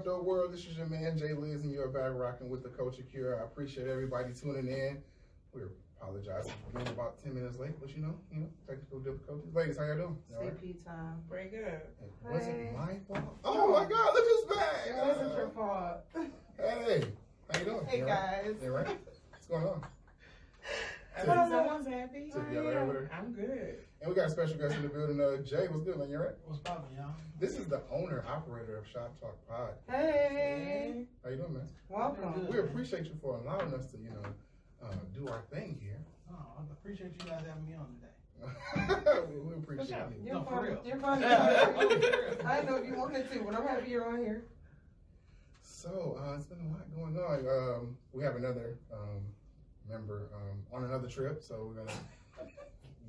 up world? This is your man Jay Liz, and you're back rocking with the Culture Cure. I appreciate everybody tuning in. We're apologizing for being about 10 minutes late, but you know, technical difficulties. Ladies, how y'all doing? CP time. Pretty good. Was it my fault? Oh my God, look who's back! It wasn't your fault. Hey, how you doing? Hey guys. You all right? What's going on? Someone's happy. I'm good. And we got a special guest in the building. Jay, what's good, man? You all right? What's poppin', y'all? This is the owner, operator of Shop Talk Pod. Hey. How you doing, man? Welcome. We appreciate you for allowing us to, do our thing here. Oh, I appreciate you guys having me on today. we appreciate you. You're No, for real. You're fun. I didn't know if you wanted to, but I'm happy you're on here. So, it's been a lot going on. We have another member on another trip, so we're going to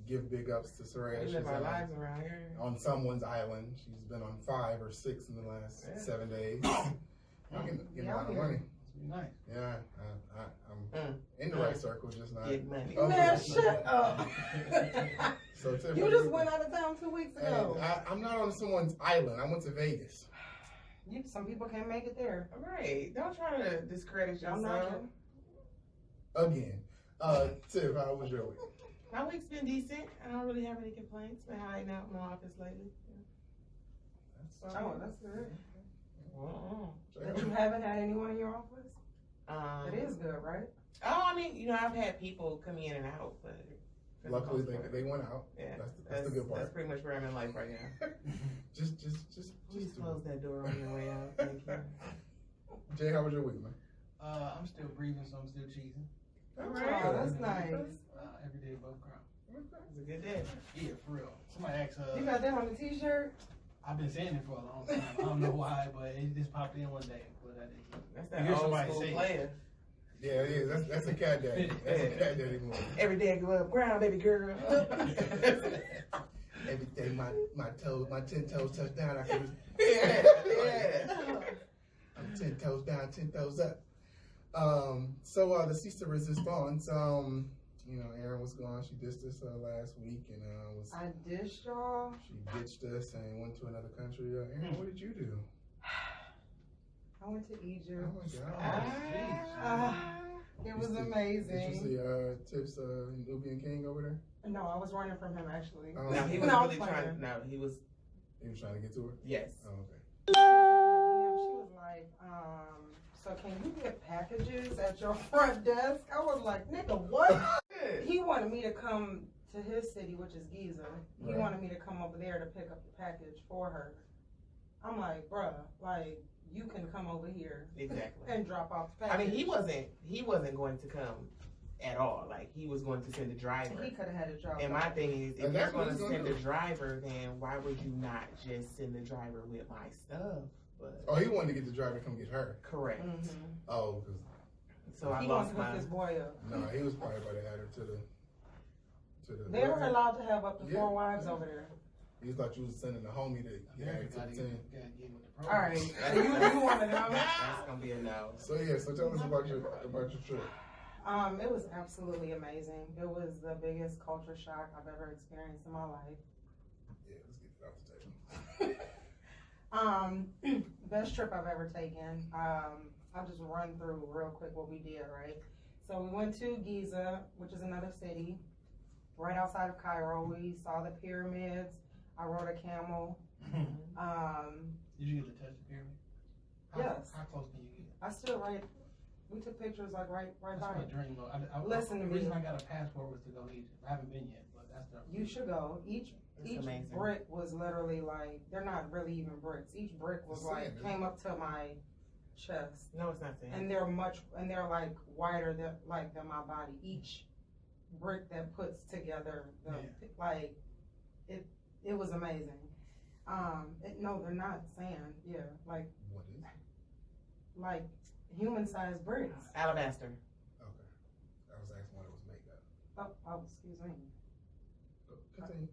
give big ups to Soraya. We live our lives around here. On someone's island. She's been on 5 or 6 in the last 7 days. I'm getting a lot of money. Nice. Yeah, I'm in the right circle, just not. Get money. Man, shut up. So Tiff, You just went out of town 2 weeks ago. I'm not on someone's island. I went to Vegas. Some people can't make it there. Right. Don't try to discredit I'm not yourself. Again. Tiff, how was your week? My week's been decent. I don't really have any complaints. Been hiding out in the office lately. That's good. Jay, That you haven't had anyone in your office? It is good, right? Oh, I mean, I've had people come in and out, but for the luckily most part, they went out. Yeah, That's the good part. That's pretty much where I'm in life right now. just Please close that door on your way out. Thank you. Jay, how was your week, man? I'm still breathing, so I'm still cheesing. Oh, that's nice. Every day above ground. It's a good day. Yeah, for real. Somebody asked, You got that on the t-shirt? I've been saying it for a long time. I don't know why, but it just popped in one day. But that is it. That's You that hear old somebody school say it. player. Yeah, it is. That's a cat daddy. That's a cat daddy move. Every day I go up ground, baby girl. Every day my 10 toes touch down. I can Yeah. I'm 10 toes down, 10 toes up. So the Cease to Resistance, Erin was gone. She ditched us last week, and I dished y'all. she ditched us and went to another country. Erin, what did you do? I went to Egypt. Oh my God! It was Did amazing. you see Tiff's Nubian King over there? No, I was running from him actually. Oh, No, he was No, really playing. trying. No, he was. He was trying to get to her. Yes. Oh, okay. She was like, so can you get packages at your front desk? I was like, nigga, what? He wanted me to come to his city, which is Giza. He Right. wanted me to come over there to pick up the package for her. I'm like, bruh, like, you can come over here Exactly. and drop off the I package. mean, he wasn't going to come at all. Like, he was going to send a driver. He could have had a job. And my thing is, if And you're that's what going to he's gonna send do. a driver, then why would you not just send the driver with my stuff? But Oh, he wanted to get the driver to come get her. correct. Mm-hmm. Oh, because So I He wants lost to hook my. his boy up. no, he was probably about to add her to the. They were allowed to have up to Yeah. 4 wives over there. He thought you was sending a homie to get added to the team. Gotta get with the All program. right, so you want to know? That's gonna be a no. So yeah, so tell us about your trip. It was absolutely amazing. It was the biggest culture shock I've ever experienced in my life. Yeah, let's get it off the table. Best trip I've ever taken. I'll just run through real quick what we did, right? So we went to Giza, which is another city, right outside of Cairo. We saw the pyramids. I rode a camel. Did you get to touch the pyramid? Yes. How close can you get? I stood right. We took pictures like right That's by my it. dream. Listen to the me. reason I got a passport was to go to Egypt. I haven't been yet, but that's the You should go. Each amazing. brick was literally like, they're not really even bricks. Each brick was It's like, sand, isn't came up to my chest. No, it's not saying. And they're like wider than my body. Each brick that puts together like it was amazing. No, they're not sand. Yeah, like What is it? like human sized bricks. Alabaster. Okay. I was asking what it was made of. Oh, excuse me. Continue.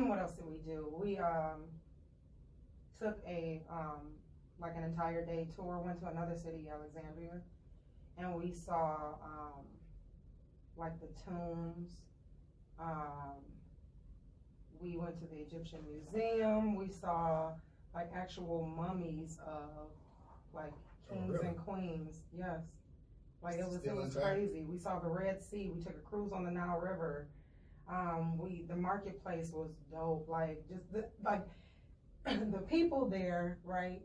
What else did we do? We took a like an entire day tour. Went to another city, Alexandria, and we saw like the tombs. We went to the Egyptian Museum. We saw like actual mummies of like Oh, kings really? and queens. Yes. Like it Still was intact? crazy. We saw the Red Sea. We took a cruise on the Nile River. The marketplace was dope. Like just the people there, right?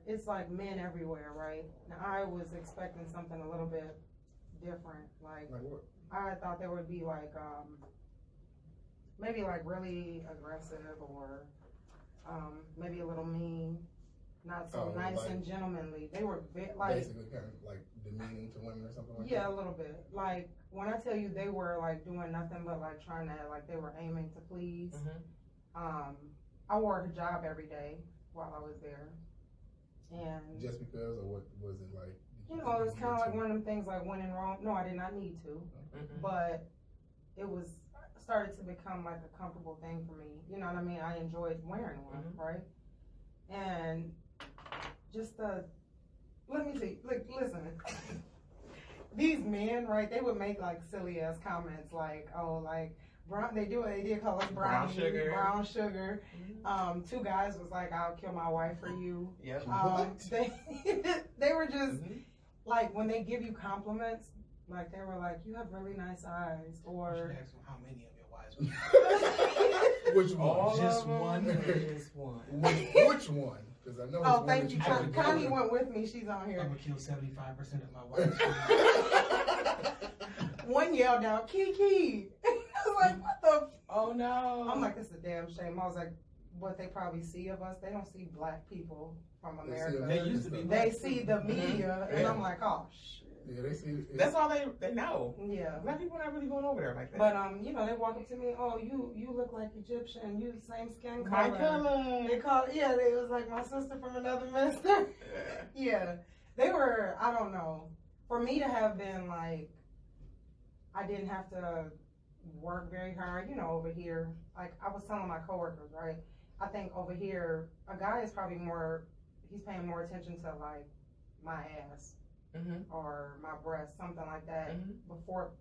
It's like men everywhere, right? Now I was expecting something a little bit different. Like Like what? I thought there would be like maybe like really aggressive or maybe a little mean, not so Oh, nice like- and gentlemanly. They were like Basically kind of like demeaning to women or something like yeah, that? a little bit. Like when I tell you they were like doing nothing but like trying to like they were aiming to please. I wore a hijab every day while I was there, and Just because, or what was it like? you know, it's kind of like one of them things like when in Rome. No, I did not need to, but it was started to become like a comfortable thing for me. You know what I mean? I enjoyed wearing one, right? And just let me see. Look, listen. These men, right? They would make like silly ass comments, like, "Oh, like brown." They did call us Brown sugar. Brown sugar. Two guys was like, "I'll kill my wife for you." Yep. They were just like when they give you compliments, like they were like, "You have really nice eyes," You or should ask them how many of your wives were. Which one? All Just of them? one. Just one. Which one? Because I know. it's oh, one thank that you. can't Connie do. went with me. She's on I'm here. gonna kill 75% of my wives. One yelled out, "Kiki!" I was like, "What the?" Oh no. I'm like, "It's a damn shame." I was like, "What they probably see of us? They don't see black people from They see America. They used to be They see the media," and Yeah. I'm like, "Oh shit." Yeah, they see. That's all they know. Yeah. Black people are not really going over there like that. But you know, they walk up to me, "Oh, you look like Egyptian. You the same skin my color." color. They call they was like my sister from another mister. Yeah. They were, I don't know. For me to have been like, I didn't have to work very hard, you know, over here. Like I was telling my coworkers, right? I think over here, a guy is probably he's paying more attention to like my ass or my breast, something like that.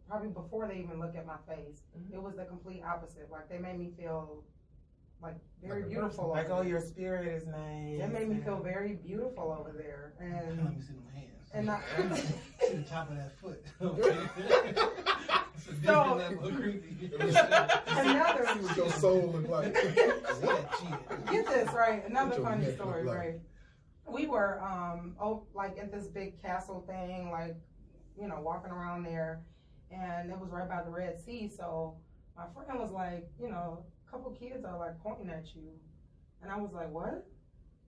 Probably before they even look at my face. It was the complete opposite. Like they made me feel like very Like a beautiful. Like, over oh, there. your spirit is nice. It made me feel very beautiful over there, Let and me see them hands. and See the top of that foot. It's a different level of creepy. another. See what your soul look like. See that chin. Get this right. Another What your funny neck story, look like. right? We were like at this big castle thing, like you know, walking around there, and it was right by the Red Sea. So my friend was like, you know, a couple kids are like pointing at you, and I was like, what?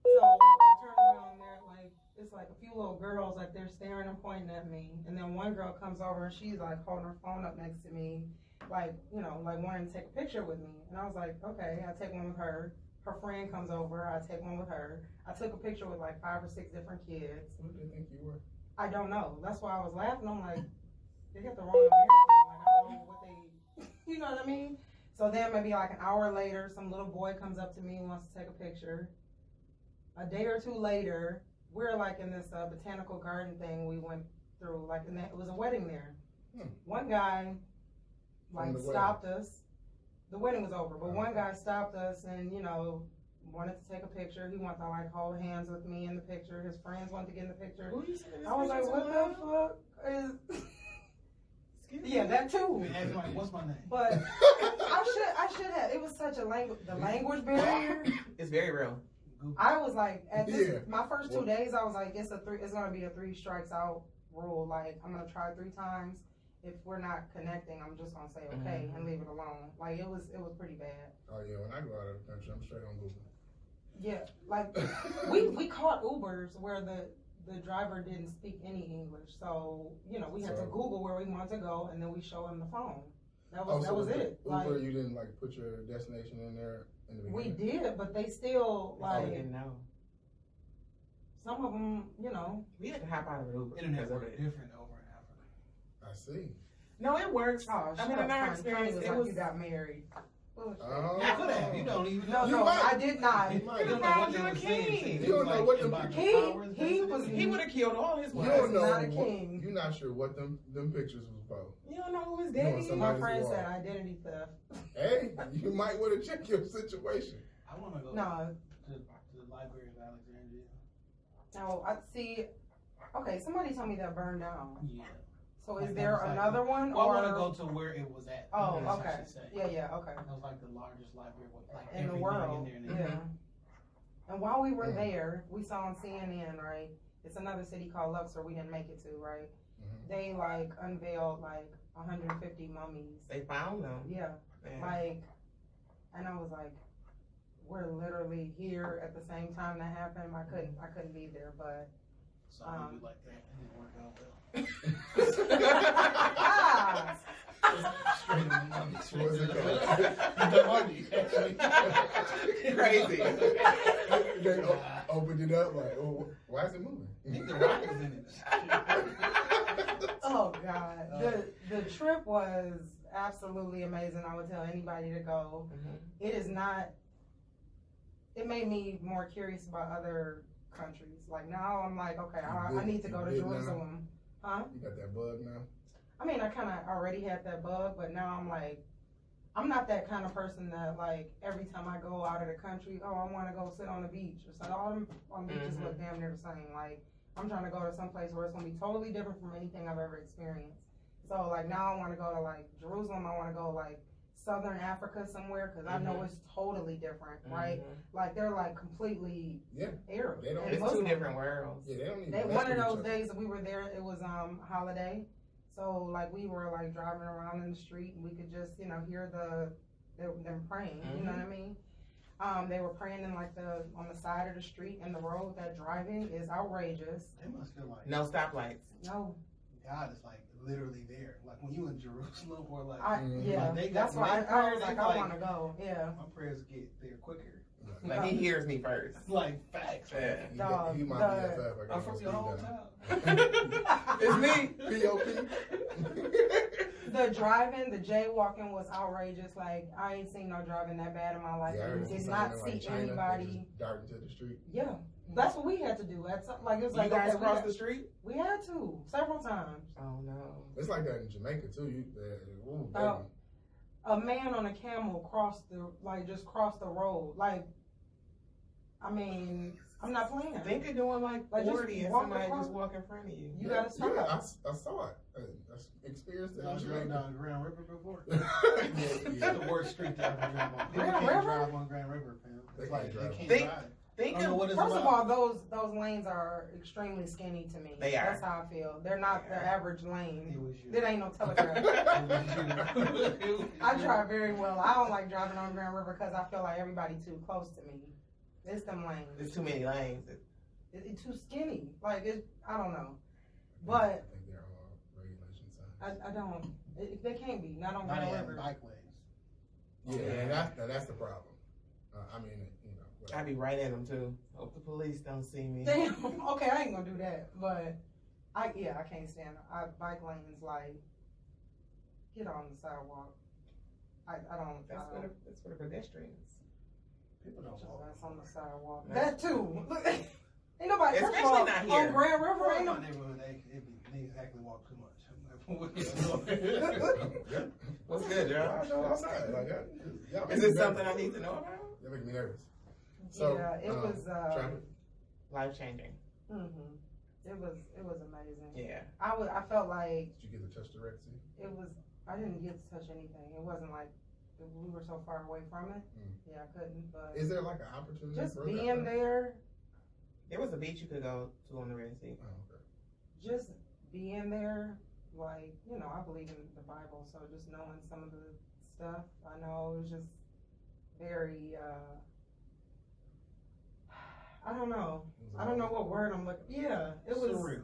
So I turned around there, like it's like a few little girls, like they're staring and pointing at me, and then one girl comes over and she's like holding her phone up next to me, like you know, like wanting to take a picture with me, and I was like, okay, I take one with her. Her friend comes over, I take one with her. I took a picture with like 5 or 6 different kids. Who do you think you were? I don't know. That's why I was laughing. I'm like, they got the wrong American. Like I don't know what they, you know what I mean? So then maybe like an hour later, some little boy comes up to me and wants to take a picture. A day or two later, we're like in this botanical garden thing we went through, like, and it was a wedding there. One guy like stopped us. The wedding was over, but one guy stopped us and, you know, wanted to take a picture. He wanted to like hold hands with me in the picture. His friends wanted to get in the picture. Who you sending this I was like, picture what to, the love? fuck is? Excuse Yeah, me? that too. Ask like, what's my name? But I should have. It was such a language barrier. It's very real. I was like, at this, Yeah. my first 2 days, I was like, it's gonna be a 3 strikes out rule. Like I'm gonna try 3 times. If we're not connecting, I'm just gonna say okay and leave it alone. Like it was pretty bad. Oh yeah, when I go out of the country, I'm straight on Google. Yeah, like we caught Ubers where the driver didn't speak any English, so you know we had to Google where we wanted to go, and then we show him the phone. That was it. Uber, Like you didn't like put your destination in there in the we beginning? did, but they still I like didn't know. some of them, you know. We had to hop out of the Uber. Internet because of works it. different over in Africa. I see. No, it works. Oh, I mean, in our experience, was it like was. you got married. Bullshit. Oh. You could have. You don't even No, know. no, might. I did not. You might. You don't know what they were saying. You don't know what them- He was- He would have killed all his You wives. don't know. not a king. You're not sure what them pictures was about. You don't know who his You know daddy is. somebody- My friend wall. said identity theft. Hey, you might want to check your situation. I want to go No, to Library of Alexandria. Oh, I see. Okay, somebody told me that burned down. Yeah. So Like is that there was like another one? Well, I want or... to go to where it was at. Oh, That's what okay. she said. Yeah, okay. That was like the largest library with like In the everything world. in there. Yeah. And while we were Mm. there, we saw on CNN, right? It's another city called Luxor we didn't make it to, right? Mhm. They like unveiled like 150 mummies. They found them. Yeah. Man. Like, and I was like, we're literally here at the same time that happened. I couldn't be there, but So I do like that. It didn't work out well. ah, Straight in the money. What was it The money, actually. Crazy. They opened it up like, oh, why is it moving? I think the rock is in it. oh God, the trip was absolutely amazing. I would tell anybody to go. It is not. It made me more curious about other countries. Like now, I'm like, okay, I need to go to Jerusalem. Huh? You got that bug now? I mean, I kind of already had that bug, but now I'm like, I'm not that kind of person that like every time I go out of the country, oh, I want to go sit on the beach or something. All them on beaches look damn near the same. Like I'm trying to go to some place where it's gonna be totally different from anything I've ever experienced. So like now I want to go to like Jerusalem. I want to go like Southern Africa somewhere because I know it's totally different, right? Like they're like completely Arab. They don't- and It's Muslim. 2 different worlds. Yeah, they don't even. They, mess one of with each those other. days that we were there, it was holiday, so like we were like driving around in the street and we could just hear them praying. You know what I mean? They were praying in like on the side of the street, and the road that driving is outrageous. They must feel like No stoplights. No, God is like literally there. Like when you in Jerusalem or like yeah, they got- that's when why they I was pray, like, they I like- want to go. Yeah, my prayers get there quicker. Like he hears me first. It's like facts. Yeah. He, he might be FF. I I'm got from no your speed hometown. It's me. POP. the driving, the jaywalking was outrageous. Like I ain't seen no driving that bad in my life. Yeah, I heard You it's did something not in, see like, China, they anybody. just dart into the street. Yeah, that's what we had to do. That's like it was You like guys okay, cross the street? we had to several times. Oh no. It's like that in Jamaica too. Ooh, Oh. baby. A man on a camel crossed just crossed the road. Like, I mean, I'm not playing. Think you're doing like Like, just 40 and walk somebody across- just walk in front of you. You gotta stop. Yeah, I saw it. I experienced it Y'all in drove Jamaica. down Grand River before? yeah, It's the worst street to ever drive on. People Grand can't River? drive on Grand River, fam. They It's can't like drive. they can't Think- drive. Think I don't know of what it's First of about. all, those lanes are extremely skinny to me. They are. That's how I feel. They're not They the are. average It lane. was you. It ain't no telegraph. It was you. I drive very well. I don't like driving on Grand River because I feel like everybody too close to me. It's them lanes. There's too many lanes. It's too skinny. Like I don't know. I But think they're all regulation signs. I don't. They can't be. Not on Now they Grand have River. bike lanes. Yeah, and that's the problem. I mean, I be right in them too. Hope the police don't see me. Damn. Okay, I ain't gonna do that. But I can't stand it. Bike lanes like get on the sidewalk. I don't. That's for the pedestrians. People don't Just walk. that's on the sidewalk. No. That too. Ain't nobody. First of Especially all, not on here. Grand River, In ain't my no. neighborhood, they exactly walk too much. yeah. What's good, I Joe? go outside. Like, y'all make Is me it something nervous. I need to know about? Y'all make me nervous. So, Yeah, it was. traffic. Life changing. Mhm. It was amazing. Yeah. I felt like Did you get to touch the Red Sea? it was. I didn't get to touch anything. It wasn't like we were so far away from it. Yeah, I couldn't. But Is there like an opportunity just for being there, There was a beach you could go to on the Red Sea. Oh, okay. just being there, like I believe in the Bible, so just knowing some of the stuff I know it was just very. I don't know. I don't know what word I'm looking. Yeah, it was. surreal.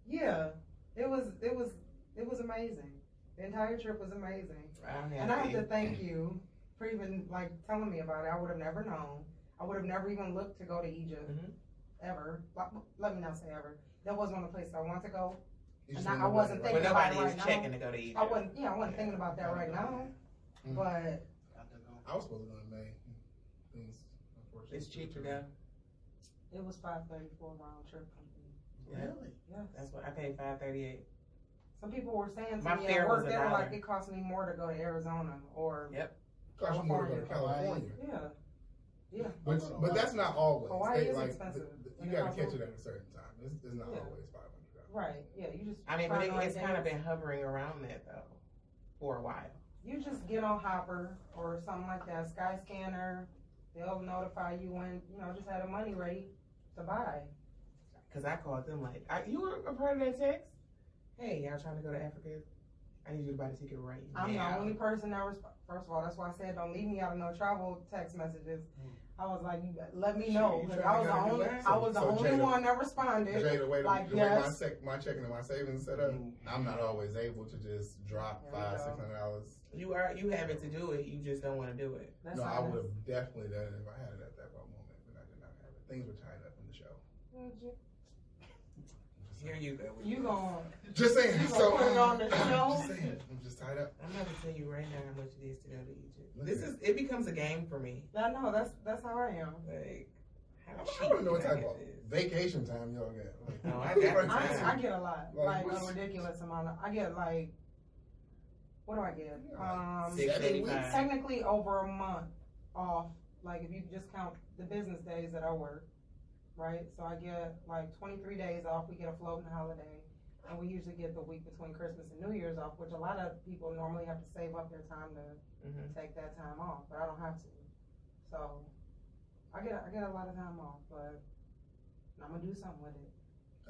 Yeah, it was amazing. The entire trip was amazing. I'm And I have happy. to thank you for even like telling me about it. I would have never known. I would have never even looked to go to Egypt ever. Let me not say ever. That was one of the places I want to go. You just And didn't I know wasn't what it But thinking was. about nobody it is right checking now. to go to Egypt. I wasn't thinking about that right now. Mhm. But Got to go. I was supposed to go in May. Things, unfortunately. It's cheap to go. it was $534 round trip. Really? Yes. That's what I paid $538. Some people were saying to My me fare at was work, they were $1. like, it cost me more to go to Arizona or Yep. Cost you more to go to California. California. Yeah. Yeah. But that's not always. Hawaii is like, expensive. You gotta catch it at a certain time. It's not Yeah. always $500. Right. Yeah. You just. I mean, but find the right it's kind of days. been hovering around that though for a while. You just get on Hopper or something like that, Skyscanner. They'll notify you when just have the money ready to buy. Cause I called them like, you were a part of that text? Hey, y'all trying to go to Africa? I need you to buy the ticket right I'm now. the only person that first of all, that's why I said don't leave me out of no travel text messages. I was like, you let me know. You 'Cause trying to I do was that? I was the So only Jada- one that responded. Jay, the way Like, my yes. my checking and my savings set up, I'm not always able to just drop There we $500-$600. You have it to do it. You just don't want to do it. That's No, I how it would is. have definitely done it if I had it at that moment, but I did not have it. Things were tied up in the show. Here you go. You gon' Just saying. You So gonna put it on the I'm show? just saying. I'm just tied up. I'm about to tell you right now how much it is to go to Egypt. Listen. It becomes a game for me. I know that's how I am. Like, how I cheap want to know what can I type get of this? vacation time y'all get. Like, No, I got I get a lot, Like, like a what's- ridiculous amount. I get like, what do I get? $6.85. Technically over a month off. Like if you just count the business days that I work, right? So I get like 23 days off. We get a floating holiday, and we usually get the week between Christmas and New Year's off, which a lot of people normally have to save up their time to take that time off, but I don't have to. So I get a lot of time off, but I'm gonna do something with it.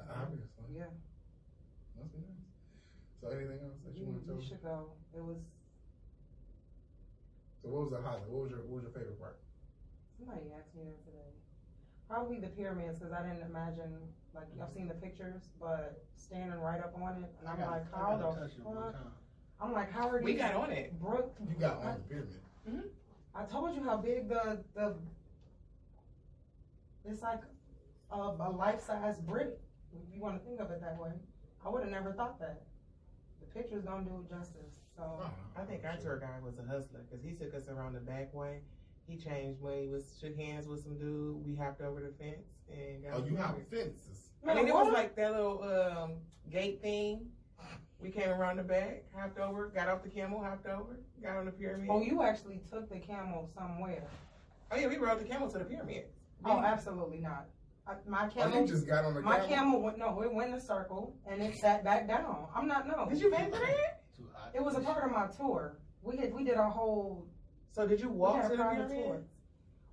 Obviously. Yeah. Must be nice. So anything else that you want to tell You me? should go. It was So what was the highlight? What was your favorite part? somebody asked me that today. Probably the pyramids, because I didn't imagine, like I've seen the pictures, but standing right up on it, and I'm like, how the fuck? I'm like, how are We these got on it. Brook? You got on the pyramid. I told you how big the it's like a life-size brick. If you want to think of it that way, I would have never thought that. The pictures don't do it justice. So I think our tour guide was a hustler because he took us around the back way. He changed money, shook hands with some dude. We hopped over the fence and got. Oh, you have over. fences. I mean, it was like that little gate thing. We came around the back, hopped over, got off the camel, hopped over, got on the pyramid. Oh, you actually took the camel somewhere? Oh yeah, we rode the camel to the pyramid. Oh, absolutely not. My Oh, camel. you just got on the My camel? camel went it went in a circle and it sat back down. I'm not no. Did you pay for that? It was a part of my tour. We did our whole. So did you We walk had to a the private pyramid?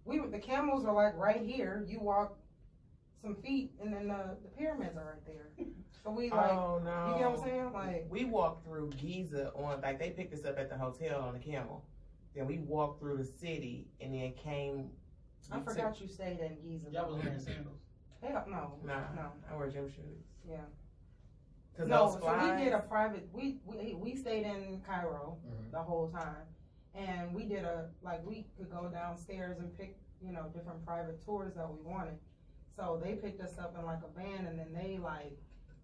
tour. The camels are like right here. You walk some feet and then the pyramids are right there. So we like. Oh no! You get what I'm saying? Like we walked through Giza on like they picked us up at the hotel on the camel. Then we walked through the city and then came. I forgot you stayed in Giza. Y'all was wearing sandals. Hell no. Nah, No. I wear gym shoes. Yeah. Cause No, those so flies, we did a private. We stayed in Cairo Mhm. the whole time, and we did we could go downstairs and pick different private tours that we wanted. So they picked us up in like a van, and then they like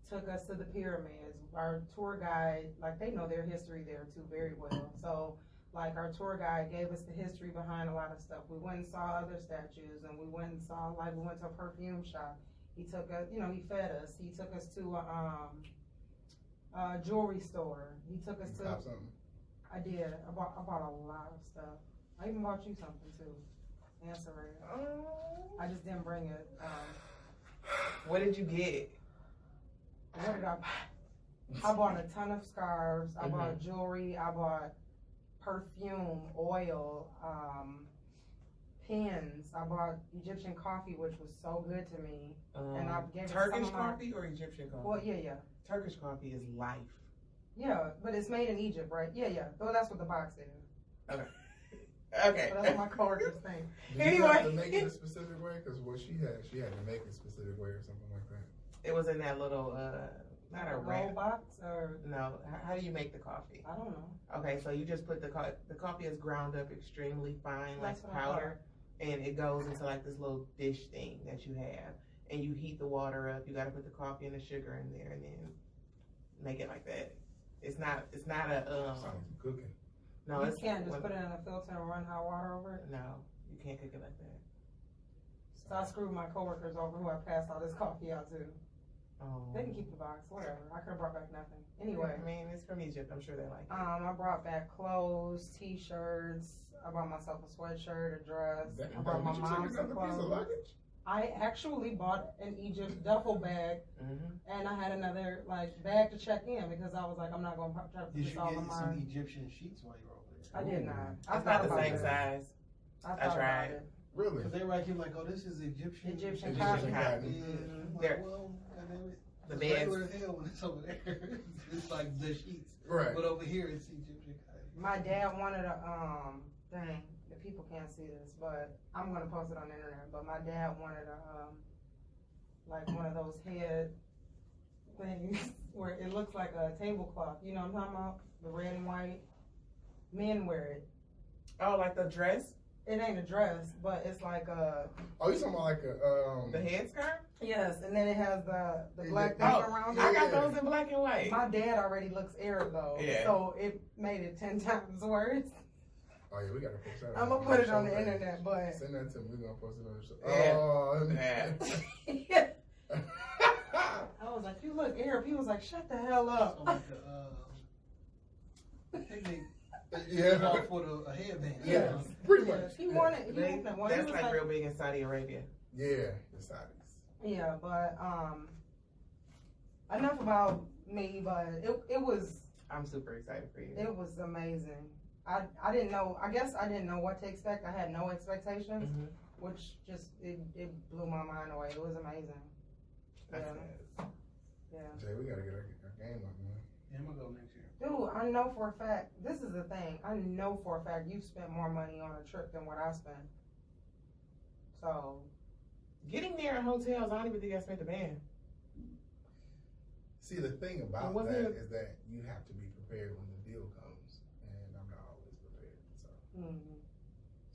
took us to the pyramids. Our tour guide, like they know their history there too very well. So like our tour guide gave us the history behind a lot of stuff. We went and saw other statues, and we went and saw we went to a perfume shop. He took us, he fed us. He took us to a jewelry store. He took us to. Stop something. I did. I bought a lot of stuff. I even bought you something too. Answer it. Oh. I just didn't bring it. What did you get? What did I buy? I bought a ton of scarves. I bought jewelry. I bought perfume, oil, pins. I bought Egyptian coffee, which was so good to me. And I gave it to Turkish some of my- coffee or Egyptian coffee? Well, yeah. Turkish coffee is life. Yeah, but it's made in Egypt, right? Yeah. Well, that's what the box is. Okay. So that's what my coworkers think. Did you have to Anyway. make it a specific way? Because what she had to make it a specific way or something like that. It was in that little, not a Roll wrap. box or No. How do you make the coffee? I don't know. Okay, so you just put the coffee is ground up extremely fine, like That's what I powder, and it goes into like this little dish thing that you have, and you heat the water up. You got to put the coffee and the sugar in there, and then make it like that. It's not a Sounds like you cooking. no. You It's can't just put it in a filter and run hot water over it. No, you can't cook it like that. So I screwed my coworkers over who I passed all this coffee out to. Oh. They can keep the box, whatever. I could have brought back nothing. Anyway, I mean, it's from Egypt. I'm sure they like it. I brought back clothes, t-shirts, I bought myself a sweatshirt, a dress. I Damn, brought my did you take mom some another piece of clothes. luggage? I actually bought an Egypt duffel bag, and I had another like bag to check in because I was like, I'm not gonna try to put Did this you all get in some my. Egyptian sheets while you were over there? I did not. I It's thought not the about same it. size. I thought tried. about it. Really? Because they were like, oh, this is Egyptian. Egyptian Egyptian cotton. cotton. Yeah. I'm They're- like, well, goddammit. The It's beds. regular as hell when it's over there. It's like the sheets. Right. But over here, it's Egyptian cotton. My dad wanted a dang, the people can't see this, but I'm gonna post it on the internet. But my dad wanted a like one of those head things where it looks like a tablecloth. You know what I'm talking about? The red and white. Men wear it. Oh, like the dress, It ain't a dress, but it's like a Oh, you talking about like a the headscarf. yes, and then it has the black thing Oh, around I it. got those in black and white. My dad already looks Arab though, Yeah. so it made it 10 times worse. Oh yeah, we gotta post that. I'm gonna put it on the internet, but Send that to me. We're gonna post it on the show. Yeah. Oh, Yeah. I was like, "You look Arab." He was like, "Shut the hell up." So like the picnic yeah. called for a headband. Yeah, pretty Yes, much. he wanted. He They- wanted one. that's He was like real big in Saudi Arabia. Yeah, the Saudis. Yeah, but enough about me. But it was I'm super excited for you. it was amazing. I didn't know. I guess I didn't know what to expect. I had no expectations, Mhm. which just it blew my mind away. It was amazing. That's Yeah. good. Yeah. Jay, we gotta get our game up, man. Yeah, I'm gonna go next year. Dude, I know for a fact, this is the thing, I know for a fact you've spent more money on a trip than what I spent. So, Getting there in hotels, I don't even think I spent the band. See, the thing about wasn't that it- is that you have to be prepared when the deal comes, and I'm not always prepared. So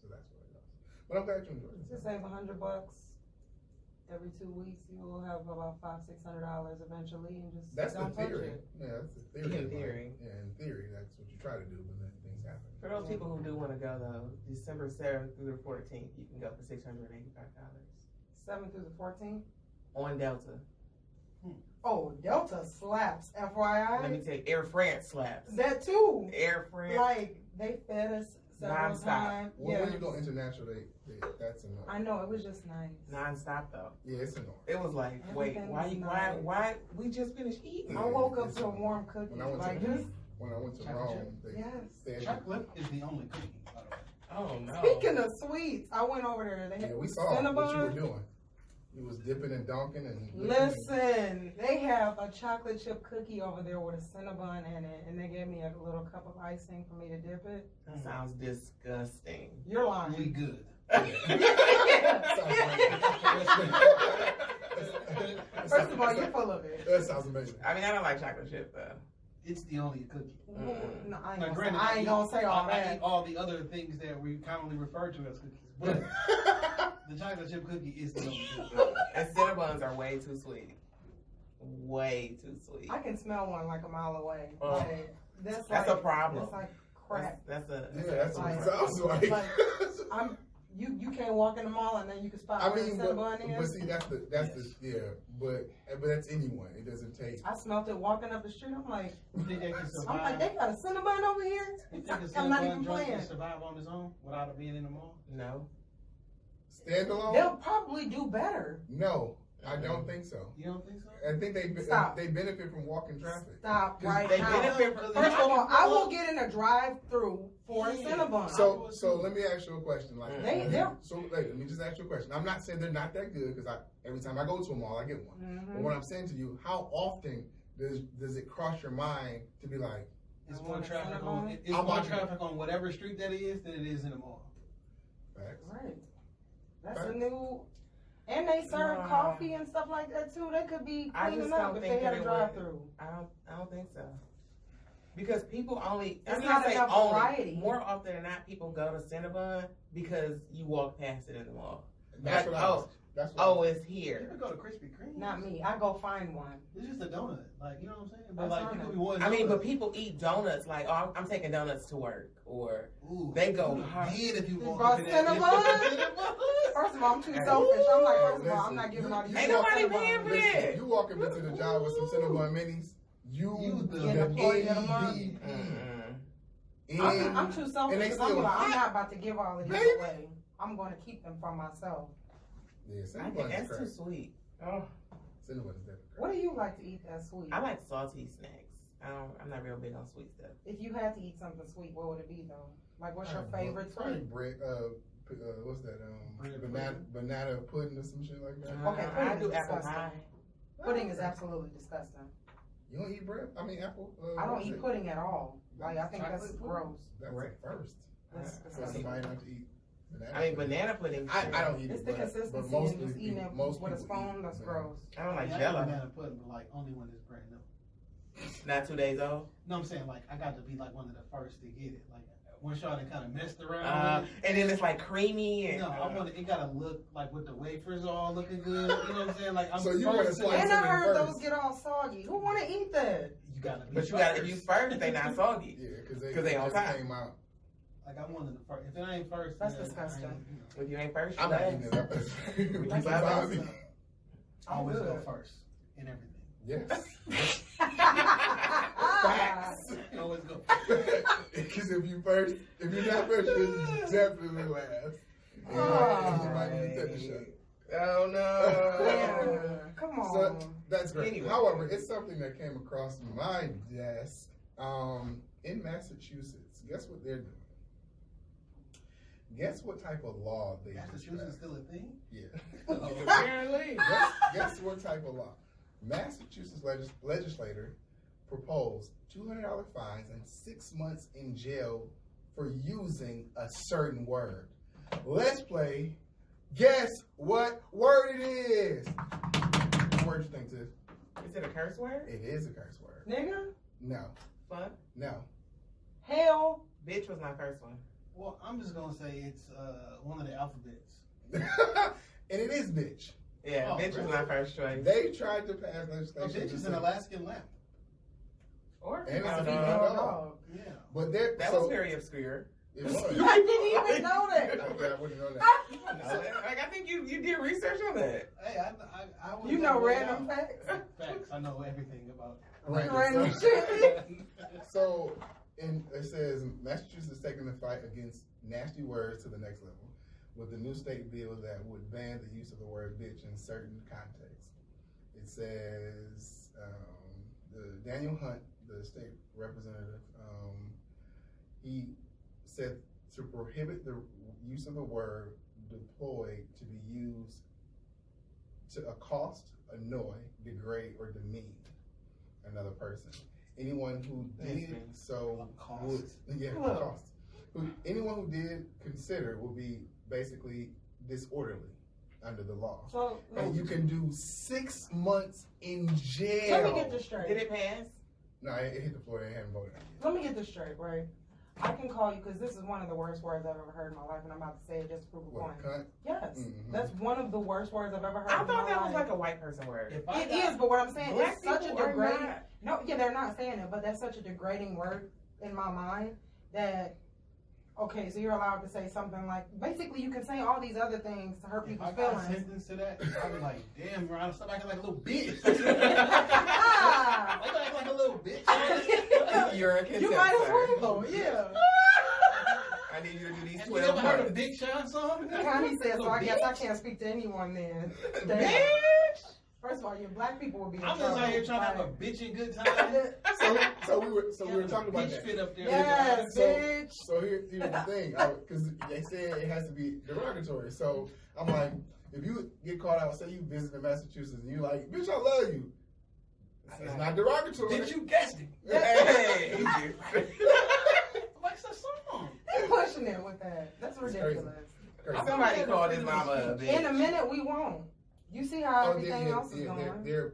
that's what it does. But I'm glad you enjoyed it. just save $100 every 2 weeks, you will have about $500-600 eventually, and just That's the don't touch theory. it. Yeah, that's the theory. In Like, theory. yeah, in theory, that's what you try to do, but then things happen. For those people who do want to go though, December 7th through the 14th, you can go for $685 7th through the 14th. on Delta. Oh, Delta slaps, Let me FYI. tell you, Air France slaps. That too. Air France. Like, they fed us several Nonstop. times. Well, when Yeah. you go international, that's enough. I know, it was just nice. Non-stop though. Yeah, it's enough. It was like, wait, Everything why? was Why? nice. We just finished eating. I woke up to a warm cookie. When I went Like, to just, when I went to Chocolate Rome, they yes. had Chocolate is the only cookie, by the way. Oh no. Speaking of sweets, I went over there. They had Yeah, we saw what you were Cinnabon. doing. You was dipping and dunking and Listen, they have a chocolate chip cookie over there with a Cinnabon in it, and they gave me a little cup of icing for me to dip it. That sounds disgusting. You're We lying. good. First of all, you're full of it. That sounds amazing. I mean, I don't like chocolate chip though. It's the only cookie. No, I ain't Now, gonna, granted, I ain't gonna say all I that. eat all the other things that we commonly refer to as cookies, but the chocolate chip cookie is the only cookie. And Cinnabons are way too sweet. Way too sweet. I can smell one like a mile away. Oh. Like, That's like, a problem. That's like crack. That's a. Yeah, that's what it Like- sounds like. like, You can't walk in the mall and then you can spot I where mean, the but Cinnabon is. see, that's but that's anyone. It doesn't take. I smelled it walking up the street. I'm like, You think they can I'm survive? like, they got a Cinnabon over here. You think a I'm not Cinnabon even joint playing. can survive on its own without it being in the mall? No. Standalone? They'll probably do better. No, I don't think so. You don't think so? I think they Stop. benefit from walking traffic. Stop 'Cause right They now. benefit from. First of all, I will get in a drive-through for a Cinnabon. So let me ask you a question. Like, They're- let me just ask you a question. I'm not saying they're not that good because every time I go to a mall, I get one. But Mhm. what I'm saying to you, how often does it cross your mind to be like, It's You more want a traffic Cinnabon? on it's I'm more watching. traffic on whatever street that is than it is in the mall. facts? Right. That's Facts. a new. And they serve Nah. coffee and stuff like that too. They could be I cleaning just up don't if think they had that a it drive-through. I don't think so. Because people only. It's I mean, not I say enough only. variety. More often than not, people go to Cinnabon because you walk past it in the mall. That's Like, what I was. That's what Oh, it's You here. could go to Krispy Kreme. Not me. I go find one. It's just a donut. Like, you know what I'm saying? But That's like, fine. you could be one. I mean, donut. but people eat donuts. Like, oh, I'm taking donuts to work, or Ooh, they go you hard. did if you You walked brought into that Cinnabon? First of all, I'm too selfish. I'm like, first of all, I'm not giving all these. Ain't people nobody Cinnabon. paying for Listen, that. you walking into the job with some Cinnabon minis, you You the the employee of the month. MVP. Mm-mm. I'm too selfish and they because I'm still like, I'm hot. not about to give all of these Baby. away. I'm going to keep them for myself. Yeah, I cinnamon think bun is that's too crazy. sweet. Oh, Cinnamon is definitely What crazy. do you like to eat that's sweet? I like salty snacks. I'm not real big on sweet stuff. If you had to eat something sweet, what would it be though? Like, what's your favorite Probably sweet? bread. What's that? Bread Banana pudding or some shit like that. Okay, I pudding do is apple disgusting. pie. Pudding is absolutely disgusting. You don't eat bread? I mean apple. I don't what is eat it? pudding at all. Like, I think that's Chocolate pudding? gross. That's Right. the first. That's For disgusting. somebody not to eat banana. I mean, pudding. banana pudding. I don't eat It's it. the but consistency most and just people eating eat- it most with a people spoon. eat That's banana. gross. I don't like I Jello. banana pudding, but like only when it's brand new. Not 2 days old. No, I'm saying like I got to be like one of the first to get it. Like once y'all done kind of messed around with it. And then it's like creamy and No, I want it gotta look like with the wafers all looking good. You know what I'm saying? Like I'm So you first wanna to- slice And it I in heard first. those get all soggy. Who want to eat that? You gotta be. but you got first. if you first, they not soggy. Yeah, because 'Cause they on just top. came out. Like I'm one of the first. If it ain't first, That's then disgusting. I ain't, you know, If you ain't first, you I'm not last. eating it up. That's That's disgusting. I always go good. first in everything. Yes. Facts. I always go. Because if you're not first, you're definitely last. And you might need to take a shot. Oh no. Yeah. Come on. So that's great. Anyway. However, it's something that came across my desk in Massachusetts. Guess what they're doing? Guess what type of law they just Massachusetts passed? still a thing? Yeah. Apparently. guess what type of law? Massachusetts legislator proposed $200 fines and 6 months in jail for using a certain word. Let's play. Guess what word it is? What word you think, Tiff? Is it a curse word? It is a curse word. Nigga, No. Fuck. No. hell, Bitch was my first one. Well, I'm just gonna say it's one of the alphabets. And it is bitch. Yeah, Oh, bitch was really? my first choice. They tried to pass A legislation. bitch to is say- an Alaskan lamb. Or And it's I a don't female know. dog. Yeah. But there, That so was very obscure. it was. I didn't even know I that. wouldn't know that. You don't know that. Like I think you did research on that. Hey, I was You know that way random out. facts. Facts. I know everything about. Random So- shit. So, and it says Massachusetts is taking the fight against nasty words to the next level with the new state bill that would ban the use of the word bitch in certain contexts. It says the Daniel Hunt, the state representative, he said to prohibit the use of the word deployed to be used to accost, annoy, degrade, or demean another person. Anyone who did so would, yeah, Look. accost. Anyone who did consider will be basically disorderly under the law. So, And you can do 6 months in jail. let me get this straight. Did it pass? No, it hit the floor. They haven't voted on it. Let me get this straight, right? I can call you because this is one of the worst words I've ever heard in my life, and I'm about to say it just to prove a What, point. cunt? Yes, Mhm. that's one of the worst words I've ever heard. I in thought my that was life. like a white person word. If I It got- is, but what I'm saying Black it's such a people are degrading. not. No, yeah, they're not saying it, but that's such a degrading word in my mind that. Okay, so you're allowed to say something like, basically, you can say all these other things to hurt If people's I got a feelings. sentence to that, I'd be like, damn, Ron, stop acting like a little bitch. Ah! Why you act like a little bitch? You're a You might as contempt, well, yeah. I need you to do these Have you 12 ever heard of months. Big Sean song? Connie said, so Little I guess I bitch. can't speak to anyone then. Damn. Bitch! First of all, you black people will be in I'm trouble. just out here trying to have a Like, bitching good time. So we were talking about bitch that. fit up there. yes, So- bitch. So here's the thing, because they said it has to be derogatory. So I'm like, if you get caught out, say you visited Massachusetts, and you like, bitch, I love you. It's not derogatory. Bitch, you guessed it. Hey! What's the song? They're pushing it with that. That's It's ridiculous. Crazy. Somebody called his mama a bitch. In a minute, we won't. You see how Oh, everything else is going. they're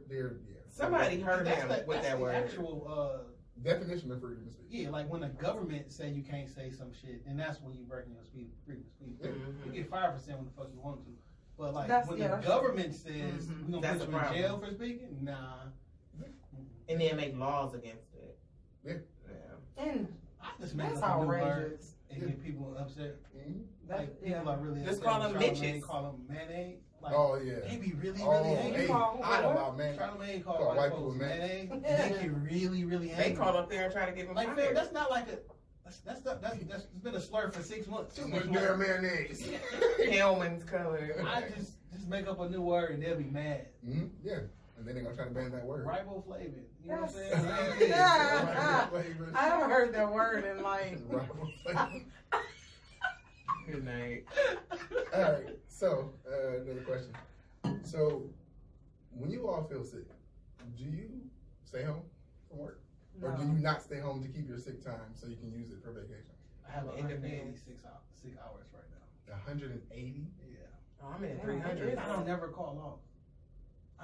Somebody heard That's him the, with that's that the word. actual, definition of freedom of speech. yeah, like when the government say you can't say some shit, then that's when you breaking your freedom of speech. Mhm. You get fired for saying what the fuck you want to. But like That's- when yeah, the that's government says Mhm. we gonna That's put a you in problem. jail for speaking, nah. And then make laws against it. Yeah. And I just made that's up a new word outrageous. and get people upset. Mhm. That's, Like yeah. people are really Just upset call when them Charlamagne bitches. Call them mayonnaise. Like Oh yeah. they be really Oh, angry. hey, call- I know what? about man. Charlamagne Call called white people folks mayonnaise. mayonnaise. They get really, really angry. They called up there and tried to give him Like, fired. man, that's not like a. That's been a slur for 6 months. Too much damn mayonnaise. Hellman's color. I just make up a new word and they'll be mad. Mm-hmm. Yeah. And then they're gonna try to ban that word. Riboflavin. You know what I'm Yes. saying? Yeah. Riboflavin. I haven't heard that word in like. Riboflavin. Good night. All right. So another question. So when you all feel sick, do you stay home from work, or do you not stay home to keep your sick time so you can use it for vacation? I have It depends. 6 hours right now. 180. Yeah. Oh, I'm in Yeah, 300. it I don't never call off.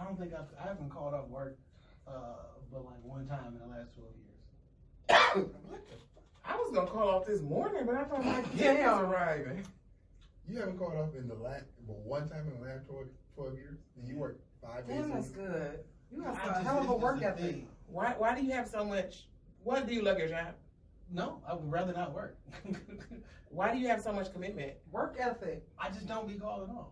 I don't think I haven't called off work, but like one time in the last 12 years. What the? I was gonna call off this morning, but I thought my gift was Damn. arriving. You haven't called off in the last, but one time in the last 12 years, and you work 5 days Damn, a that's week. good. You have I a just- hell of a it's work the ethic. thing. Why do you have so much? What do you love your job? No, I would rather not work. Why do you have so much commitment? Work ethic. I just don't be calling off.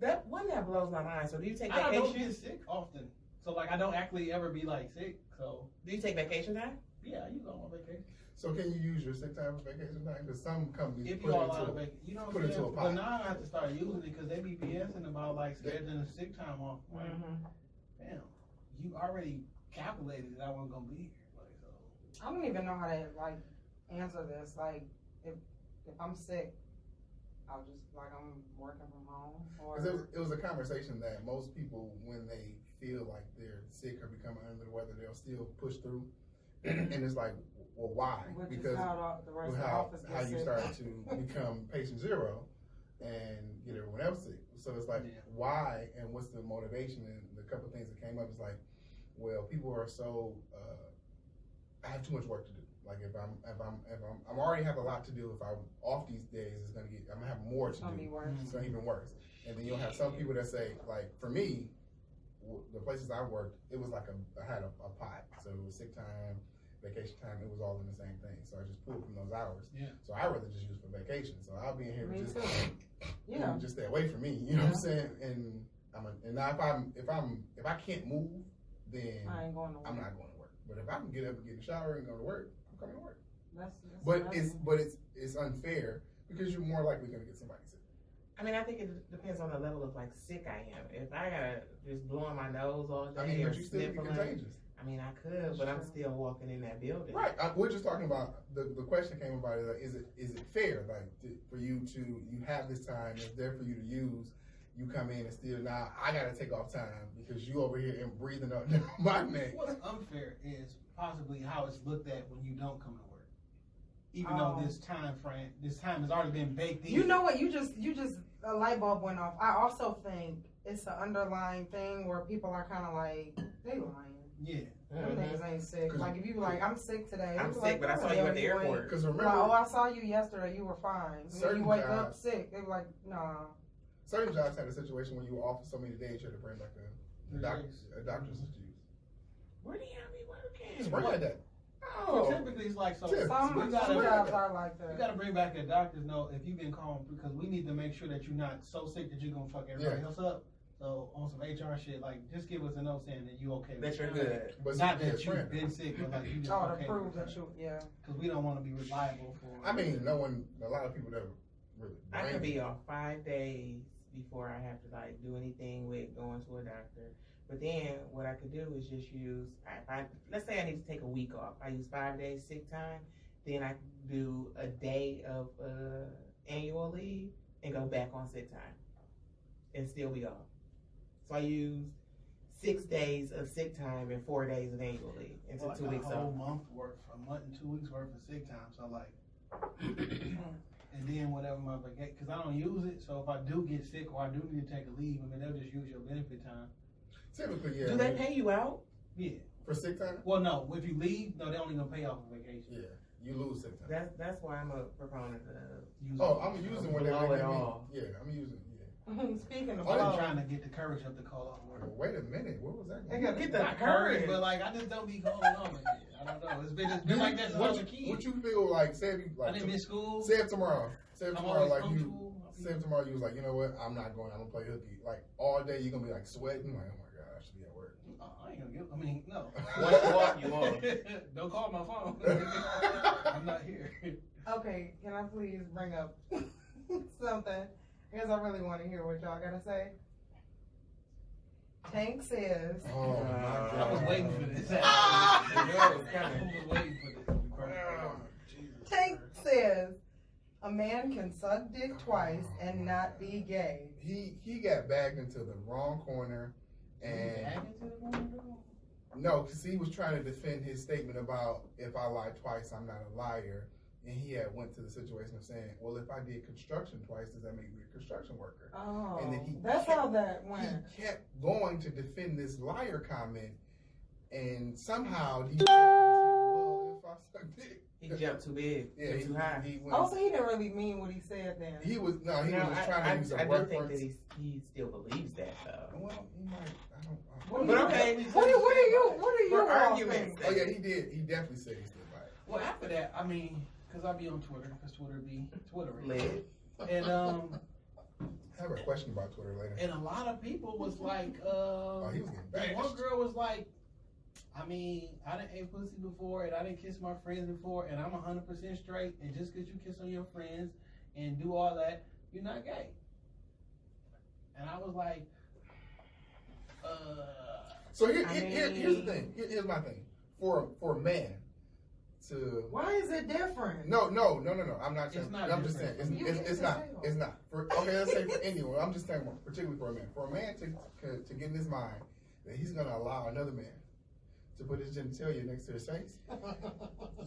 That one that blows my mind. So do you take I don't vacation? get sick often. So like I don't actually ever be like sick. So Do you take vacation time? yeah, you go on vacation. So can you use your sick time for vacation time? Because some companies If put you it all out of into vacation, you know what put I'm it into saying? a But pot. now I have to start using it because they be BSing about like scheduling a sick time off. Like, damn, you already calculated that I wasn't gonna be here. Like, so. I don't even know how to like answer this. Like, if I'm sick, I'll just like I'm working from home. Or Because it was a conversation that most people, when they feel like they're sick or becoming under the weather, they'll still push through. And it's like, well, why? which Because is how the rest with of the how office how gets you sick. started to become patient zero and get everyone else sick. So it's like, Yeah. why and what's the motivation? And the couple of things that came up is like, well, people are so I have too much work to do. Like if I'm already have a lot to do. If I'm off these days, I'm gonna have more It's to gonna do. be worse. It's gonna be even worse. And then you'll have some people that say, like, for me, the places I worked, it was like I had a pot. So it was sick time, vacation time, it was all in the same thing. So I just pulled from those hours. Yeah. So I rather just use for vacation. So I'll be in here Me to just, too. Yeah. just stay away from me. You know what I'm saying? And now if I can't move, then I ain't going to work. I'm not going to work. But if I can get up and get in the shower and go to work, I'm coming to work. That's But that's- it's unfair because you're more likely going to get somebody sick. I mean, I think it depends on the level of like sick I am. If I gotta just blowing my nose all day I mean, or but you still be sniffling, contagious. I mean, I could, but I'm still walking in that building. Right. We're just talking about the question came about like, is it fair for you have this time, it's there for you to use. You come in and still now I gotta take off time because you over here and breathing up my neck. What's unfair is possibly how it's looked at when you don't come to work. Even though this time has already been baked in. You know what? You just a light bulb went off. I also think it's an underlying thing where people are kind of like they lying. Yeah. Them niggas ain't sick. 'Cause- Like if you be like, I'm sick today. I'm they be sick, like, but I "Where saw the you hell at the went?" airport. Because Like, remember, oh, I saw you yesterday. You were fine. When Certain you wake up jobs- sick, they be like, nah. certain jobs had a situation where you were off for so many days you had to bring like a doctor's excuse. Where do you have me working? It's work like that. So Oh, typically it's like, so Yeah. Some we gotta, jobs are like you that. gotta bring back a doctor's note if you've been calm because we need to make sure that you're not so sick that you're gonna fuck everybody else up. So on some HR shit, like just give us a note saying that you okay. with that you're it. good. But Not see, yeah, that you've friend. been sick, but like you just Oh, to okay. prove that you, yeah. Because we don't want to be reliable for. I mean, a lot of people that really. I could be off 5 days before I have to like do anything with going to a doctor. But then what I could do is just use, let's say I need to take a week off. I use 5 days sick time. Then I do a day of annual leave and go back on sick time and still be off. So I use 6 days of sick time and 4 days of annual leave into Well, I 2 got weeks a whole off. month worth, a month and 2 weeks worth of sick time. So like, and then whatever my vacation, because I don't use it. So if I do get sick or I do need to take a leave, I mean they'll just use your benefit time. Typically, yeah. Do they pay you out? Yeah. for sick time? Well, no. If you leave, no, they only gonna pay off for vacation. Yeah, you lose sick time. That's why I'm a proponent of. Use Oh, it. I'm using what they Blow it give me. all. Yeah, I'm using. Yeah. Speaking of Oh, I'm blow, trying to get the courage up to call off work. Well, wait a minute. What was that? They got Get the Not courage. but like I just don't be calling on it. I don't know. It's been like that since I was a kid. What you feel like? Say if you I like. didn't miss school. Say it tomorrow. Say it I'm tomorrow. always Like you. punctual. Say it tomorrow. You was like, you know what? I'm not going. I'm gonna play hooky. Like all day, you're gonna be like sweating. Like, oh my god, I should be at work. I ain't gonna give. I mean, no. Once you off, you off. Don't call my phone. I'm not here. Okay, can I please bring up something? Because I really want to hear what y'all gotta say. Tank says, Oh my God. I was waiting for this. I was I coming. was waiting for this. Tank says, a man can suck dick twice and not be gay. He got backed into the wrong corner, and no, because he was trying to defend his statement about if I lie twice, I'm not a liar. And he had went to the situation of saying, well, if I did construction twice, does that make me a construction worker? Oh, And then he that's kept- how that went. He kept going to defend this liar comment, and somehow he jumped into, well, if I suck dick. He jumped too big. Yeah, too high. he went, Oh, so he didn't really mean what he said then. he was No, just trying to use a I do reference. think that he still believes that though. Well, he might. I don't. But okay. What are you For all arguments. think? Oh yeah, he did. He definitely said he stood by it. Well, after that, I mean, because I be on Twitter, because Twitter be Twittering. Lit. And I have a question about Twitter later. and a lot of people was like, He was getting one bashed. girl was like, I mean, I done ate pussy before, and I didn't kiss my friends before, and I'm 100% straight, and just because you kiss on your friends and do all that, you're not gay. And I was like, So mean- here's the thing. Here's my thing. For a man to Why is it different? no. I'm not saying. It's not I'm just saying. different. It's not. It's not. Let's say for anyone. I'm just saying, particularly for a man. For a man to get in his mind that he's going to allow another man to put his genitalia next to his face,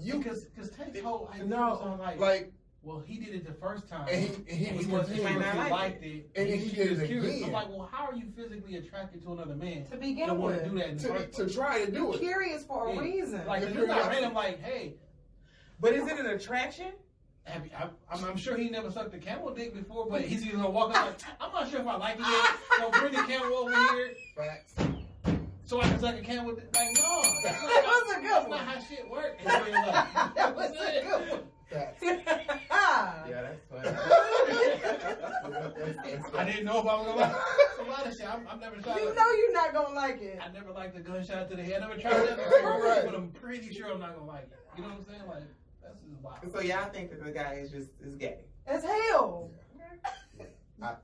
because Tank's whole idea No, was on like, well, he did it the first time, and he was wasn't confused. sure if might he not like liked it, And then he she did was it curious. again. I'm like, well, how are you physically attracted to another man To begin that want with. to do that in the first to place? try to do You're it. curious for a Yeah. reason. Like, If it's you're not not- random. Like, hey, But is it an attraction? I'm sure he never sucked a camel dick before, but he's gonna walk up like, I'm not sure if I like it yet. So bring the camel over here Facts. so I can suck a camel dick. Like, no, that's That was a good that's one. not how shit works. in real life. That was a good one. Facts. Yeah, that's funny. I didn't know if I was gonna like a lot of shit. I've never tried. You know you're not gonna like it. I never liked a gunshot to the head. I never tried that before, Right. but I'm pretty sure I'm not gonna like it. You know what I'm saying? Like, that's just wild. So y'all think that the guy is gay? It's hell.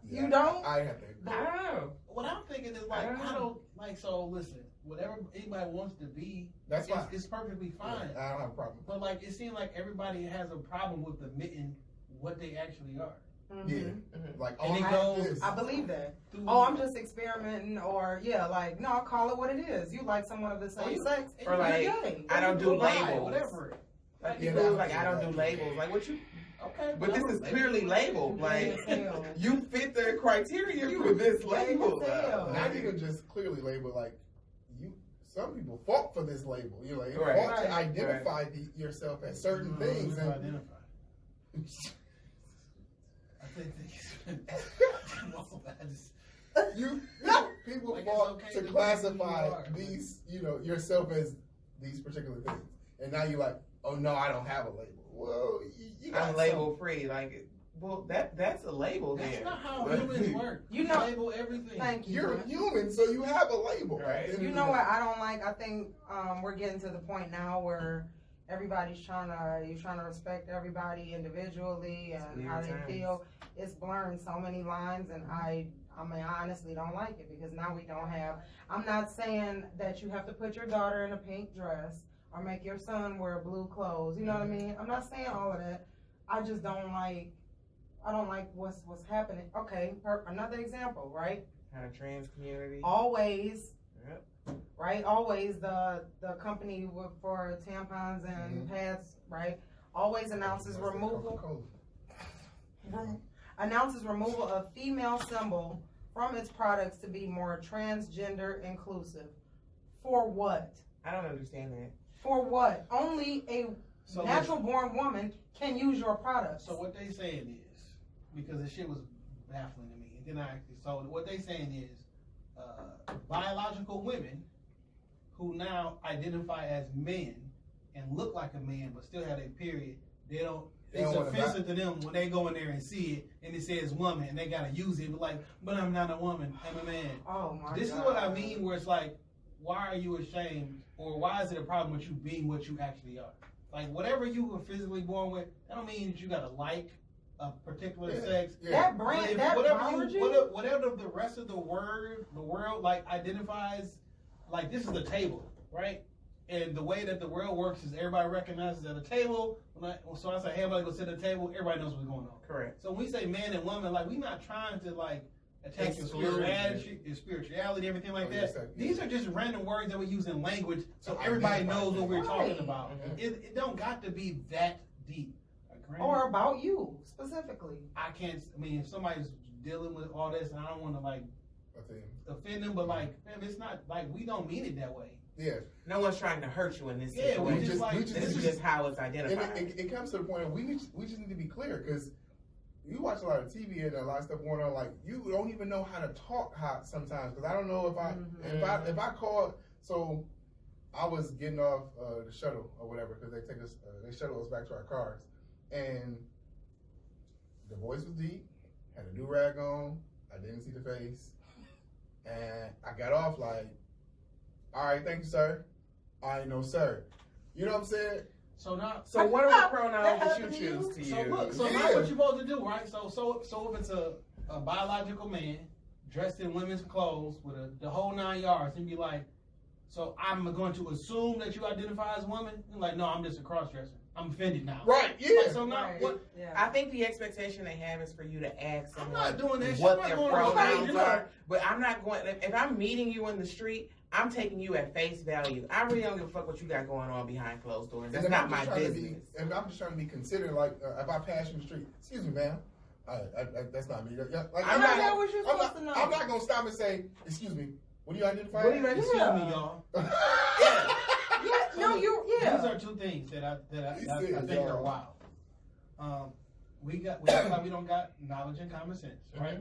You don't? I have to agree. I don't know. What I'm thinking is like, I don't like. So listen, whatever anybody wants to be, That's fine. it's perfectly fine. I don't have a problem. But like, it seems like everybody has a problem with admitting what they actually are. Mhm. Yeah. Like, And oh, it I goes- this. I believe that. Through- Oh, I'm just experimenting, or like, no, call it what it is. You like someone of the same you- sex, and Or you- like, you're gay. I don't do Right, labels. whatever. Like Yeah, people no, like I don't do yeah. labels. Like what you? Okay, But this I'm is a- clearly labeled. Gay Like as hell. you fit the criteria for this label. as hell. Not even just clearly labeled, like, you. Some people fought for this label. You like, Right. fought to Right. identify yourself as certain things. To And identify. I think I just, people Like, it's fought okay to to be who classify you are. these, yourself as these particular things. And now you're like, oh no, I don't have a label. Well, you got I'm label free. Like well, that's a label. that's then. not how But- humans work. You know- label everything. Thank you. You're human, so you have a label. Right. You know what I don't like? I think we're getting to the point now where everybody's trying to respect everybody individually and It's how weird they times. feel. It's blurring so many lines, and I mean, I honestly don't like it because now we don't have. I'm not saying that you have to put your daughter in a pink dress or make your son wear blue clothes. You know what I mean? I'm not saying all of that. I just don't like. I don't like what's happening. Okay, another example, right? Kind of trans community. Always, Yep. right? Always the company for tampons and pads, right? Always announces removal of female symbol from its products to be more transgender inclusive. For what? I don't understand that. For what? Only a So natural born woman can use your products. So what they saying is, because the shit was baffling to me, and then I actually saw it. What they saying is, biological women who now identify as men and look like a man but still have a period, They it's don't wanna offensive to them when they go in there and see it and it says woman and they gotta use it, but like, but I'm not a woman, I'm a man. Oh my This God. is what I mean, where it's like, why are you ashamed, or why is it a problem with you being what you actually are? Like, whatever you were physically born with, that don't mean that you gotta like a particular sex. That brand, that biology. Whatever the rest of the world like identifies, like this is a table, right? And the way that the world works is everybody recognizes at a table. So I say, hey, everybody go sit at the table. Everybody knows what's going on. Correct. So when we say man and woman, like we're not trying to like attack your spirituality, everything like that. These are just random words that we use in language, so everybody knows what we're talking about. It don't got to be that deep. Or about you specifically. I mean, if somebody's dealing with all this, and I don't want to like offend them, but like, man, it's not like we don't mean it that way. Yeah. No one's trying to hurt you in this Yeah, situation. This is just how it's identified. It comes to the point of we just need to be clear, because you watch a lot of TV and a lot of stuff going on. Like, you don't even know how to talk hot sometimes, because I don't know if I call. So I was getting off the shuttle or whatever, because they shuttle us back to our cars, and the voice was deep, had a do-rag on, I didn't see the face, and I got off like, all right, thank you, sir. I ain't no sir. You know what I'm saying? So what are the pronouns that you choose to use? So look, so now what you're supposed to do, right? So if it's a biological man dressed in women's clothes with the whole 9 yards, and be like, so I'm going to assume that you identify as a woman? And like, no, I'm just a cross-dresser. I'm offended now. Right, yeah. Like, so now what? Yeah. I think the expectation they have is for you to ask I'm someone not doing that. what I'm their not going pronouns to are. But I'm not going. If I'm meeting you in the street, I'm taking you at face value. I really don't give a fuck what you got going on behind closed doors. That's not my business. And I'm just trying to be considerate. Like, if I pass you in the street, excuse me, ma'am. That's not me. Like, I'm not gonna stop and say, excuse me. What do you identify? Excuse me, y'all. No, These are two things that I think are wild. We don't got knowledge and common sense, right?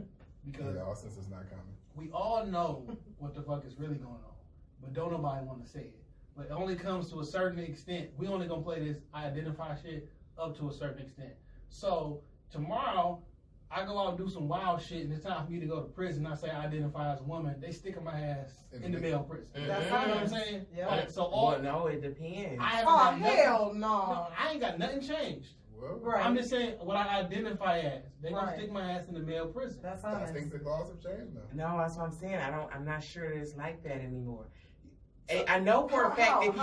Because all sense is not common. We all know what the fuck is really going on, but don't nobody want to say it. But it only comes to a certain extent. We only gonna play this I identify shit up to a certain extent. So tomorrow, I go out and do some wild shit, and it's time for me to go to prison. I say I identify as a woman. They sticking my ass in the male prison. That's You know what I'm saying? Yeah. Like, so no, it depends. Hell no. No, I ain't got nothing changed. Well, Right. I'm just saying what I identify as. They gonna stick my ass in the male prison. That's I honest. think the laws have changed now. No, that's what I'm saying. I'm not sure that it's like that anymore. I know for a fact if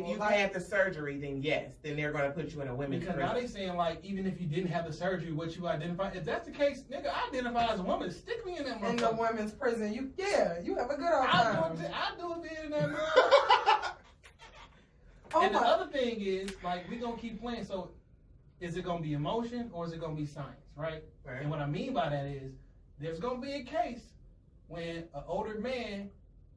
you had the surgery, then yes, then they're going to put you in a women's Because prison. now they saying like even if you didn't have the surgery, what you identify. If that's the case, nigga, I identify as a woman. Stick me in that motherfucker. In the women's prison, you have a good old time. I'll do it then in that motherfucker. And the other thing is like we gonna keep playing. So is it gonna be emotion or is it gonna be science, right? And what I mean by that is there's gonna be a case when an older man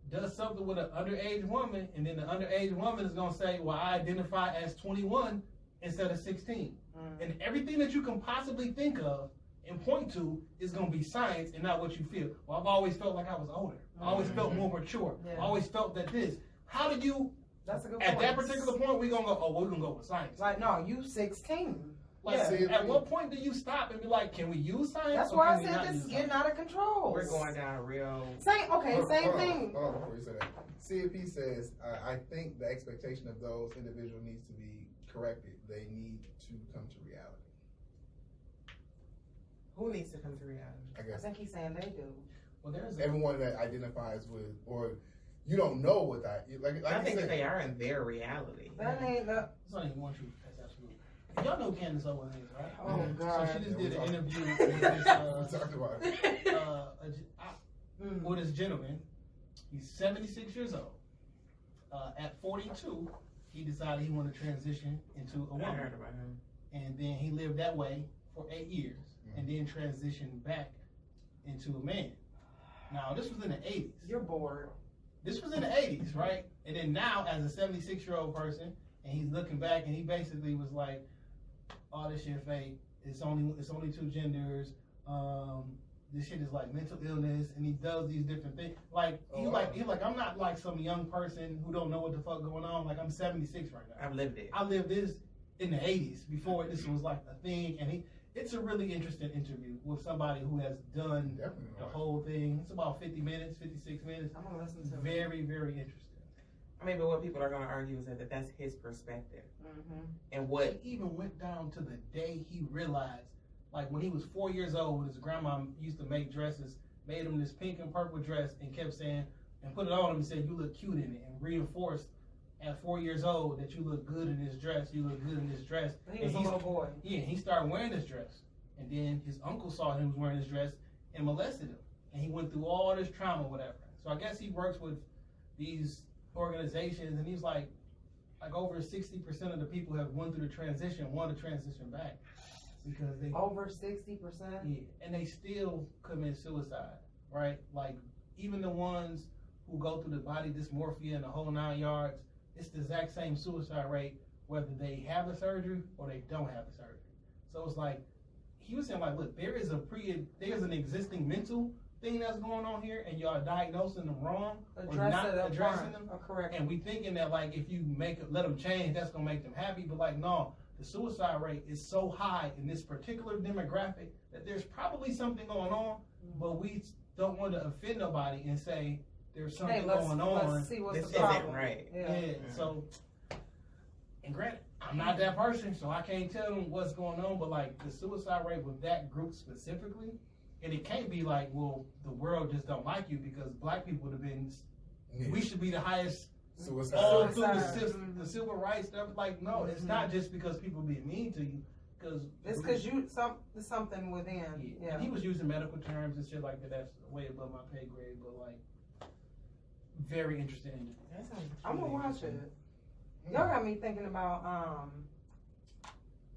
does something with an underage woman, and then the underage woman is gonna say, well, I identify as 21 instead of 16. And everything that you can possibly think of and point to is gonna be science and not what you feel. Well, I've always felt like I was older. I always felt more mature. Yeah. I always felt that this. How did you, That's a good at point. that particular point, we're gonna go, oh, we're gonna go with science. Like, no, you 16. Like, Yeah. at what point do you stop and be like, can we use science? That's or why I can we said not this is use getting science? out of control. We're going down a real... Same thing. Hold on before you say that. CFP says, I think the expectation of those individuals needs to be corrected. They need to come to reality. Who needs to come to reality? I I guess think he's saying they do. Well, there's everyone that identifies with, or you don't know what that, like I you think said, that they are in their reality. That ain't the. It's not even one truth. That's absolutely. Y'all know Candace Owens is, right? Oh, God. So she just did an interview with we this, talked about it. with this gentleman. He's 76 years old. At 42, he decided he wanted to transition into a I woman. heard about him. And then he lived that way for 8 years, and then transitioned back into a man. Now, this was in the 80s. You're bored. This was in the 80s, right? And then now, as a 76-year-old person, and he's looking back, and he basically was like, "Oh, this shit fake. It's only two genders. This shit is like mental illness," and he does these different things. Like he's like, I'm not like some young person who don't know what the fuck going on. Like, I'm 76 right now. I've lived it. I lived this in the 80s before this was like a thing, and it's a really interesting interview with somebody who has done Definitely. the whole thing. It's about 50 minutes, 56 minutes. I'm gonna listen to it. Very, very interesting. I mean, but what people are going to argue is that that's his perspective. Mm-hmm. And what, He even went down to the day he realized, like when he was 4 years old, when his grandma used to make dresses, made him this pink and purple dress and kept saying, and put it on him and said, you look cute in it, and reinforced at 4 years old that you look good in this dress, you look good in this dress. He was a little boy. Yeah, he started wearing this dress. And then his uncle saw him was wearing this dress and molested him. And he went through all this trauma, whatever. So I guess he works with these organizations, and he's like over 60% of the people have went through the transition, want to transition back. Because they Over 60%. yeah, and they still commit suicide, right? Like even the ones who go through the body dysmorphia and the whole 9 yards, it's the exact same suicide rate whether they have the surgery or they don't have the surgery. So it's like he was saying, like, look, there's an existing mental thing that's going on here, and y'all diagnosing them wrong or not addressing them. Correct. And we thinking that like if you let them change, that's gonna make them happy. But like no, the suicide rate is so high in this particular demographic that there's probably something going on, but we don't want to offend nobody and say there's something going on. Let's see what's this the problem. isn't right. Yeah. So, and granted, I'm not that person, so I can't tell them what's going on. But like the suicide rate with that group specifically, and it can't be like, well, the world just don't like you because black people would have been. Yeah. We should be the highest Suicide. all through Suicide. the civil rights stuff. Like, no, it's not just because people being mean to you. It's because there's something within. Yeah. And he was using medical terms and shit like that. That's way above my pay grade, but like, very interesting. that sounds I'm gonna truly watch it. interesting. Y'all got me thinking about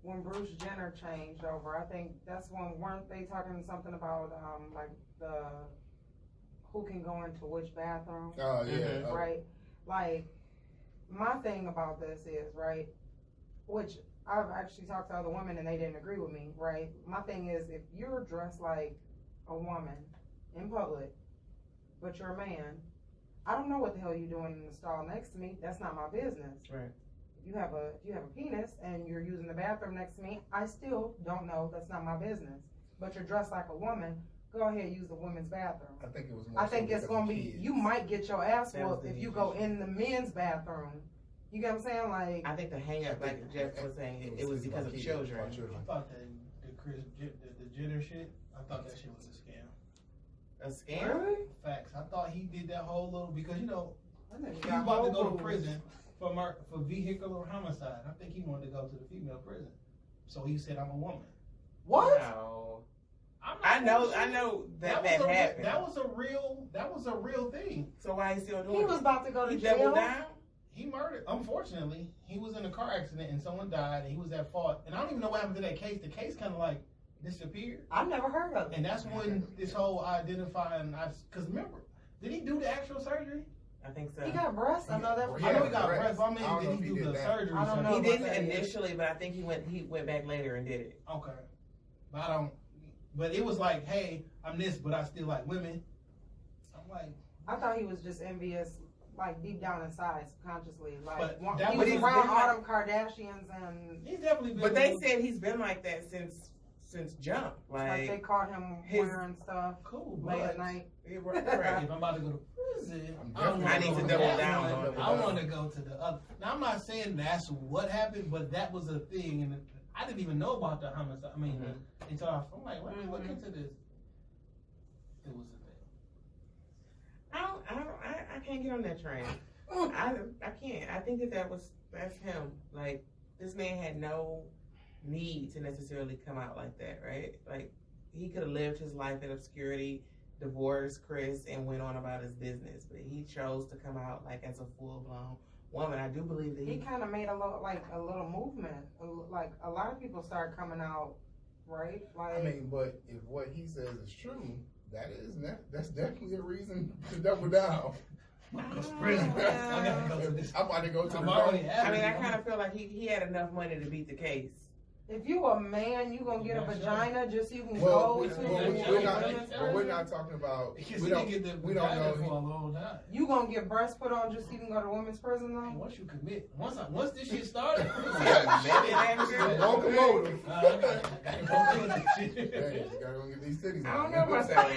when Bruce Jenner changed over. I think that's when weren't they talking something about like the who can go into which bathroom? Oh yeah. Mhm. Oh. Right? Like, my thing about this is, right, which I've actually talked to other women and they didn't agree with me, right? My thing is, if you're dressed like a woman in public, but you're a man, I don't know what the hell you're doing in the stall next to me. That's not my business. Right. If you have a penis and you're using the bathroom next to me, I still don't know. That's not my business. But you're dressed like a woman. Go ahead, use the women's bathroom. I think it was more I think so it's because gonna of be, kids. you might get your ass That was whooped the if you go in the men's bathroom. You get what I'm saying? Like, I think the hang up, like Jeff was saying, it was because of kids, children. about children. I thought that the Jenner shit, I thought that shit was a scam. A scam? really? Facts. I thought he did that whole little because That nigga he got was about to whole go to boobs. prison for vehicular homicide. I think he wanted to go to the female prison, so he said, "I'm a woman." What? No. I'm not I know bullshitting. that was a, happened. That was a real thing. So why is he still doing He it? was about to go to He jail. doubled down? He murdered. Unfortunately, he was in a car accident and someone died, and he was at fault. And I don't even know what happened to that case. The case kind of like disappeared, I've never heard of it. and that's when this whole identifying. Because remember, did he do the actual surgery? I think so. He got breasts. I know that. Yeah. I know he got breast. breast. But I mean, I don't know did if he he do did the that. surgery? I don't know. He about didn't that yet. initially, but I think he went back later and did it. Okay, but I don't. But it was like, hey, I'm this, but I still like women. I'm like, I thought he was just envious, like deep down inside, subconsciously. Like But one, that he was- was he's around been all like- them Kardashians and he's definitely been. But they said he's been like that since jump. like they Like, caught him his- wearing stuff cool, late but at night. right, right. if I'm about to go to prison, I need to go double that down one. on it. I want to go to the other. Now I'm not saying that's what happened, but that was a thing, and I didn't even know about the homicide. I mean, until I'm like, let me look into this. It was a thing. I can't get on that train. I can't. I think that's him. Like, this man had no need to necessarily come out like that, right? Like, he could have lived his life in obscurity, divorced Chris, and went on about his business. But he chose to come out like as a full blown woman. I do believe that He kind of made a little movement. Like a lot of people started coming out, right? Like I mean, but if what he says is true, that's definitely a reason to double down. I gotta go to this. I'm about to go to I'm the already dome. at I mean, it. I kind of feel like he had enough money to beat the case. If you a man, you gonna get a vagina just so you can Well, go to we're not talking about. Because We you don't. didn't get the We don't vagina for a know. long time. You gonna get breasts put on just so you can go to women's prison And though? once you commit, once this shit started, Locomotive. gotta go do this Hey, shit. you gotta go get these cities. I don't know about that.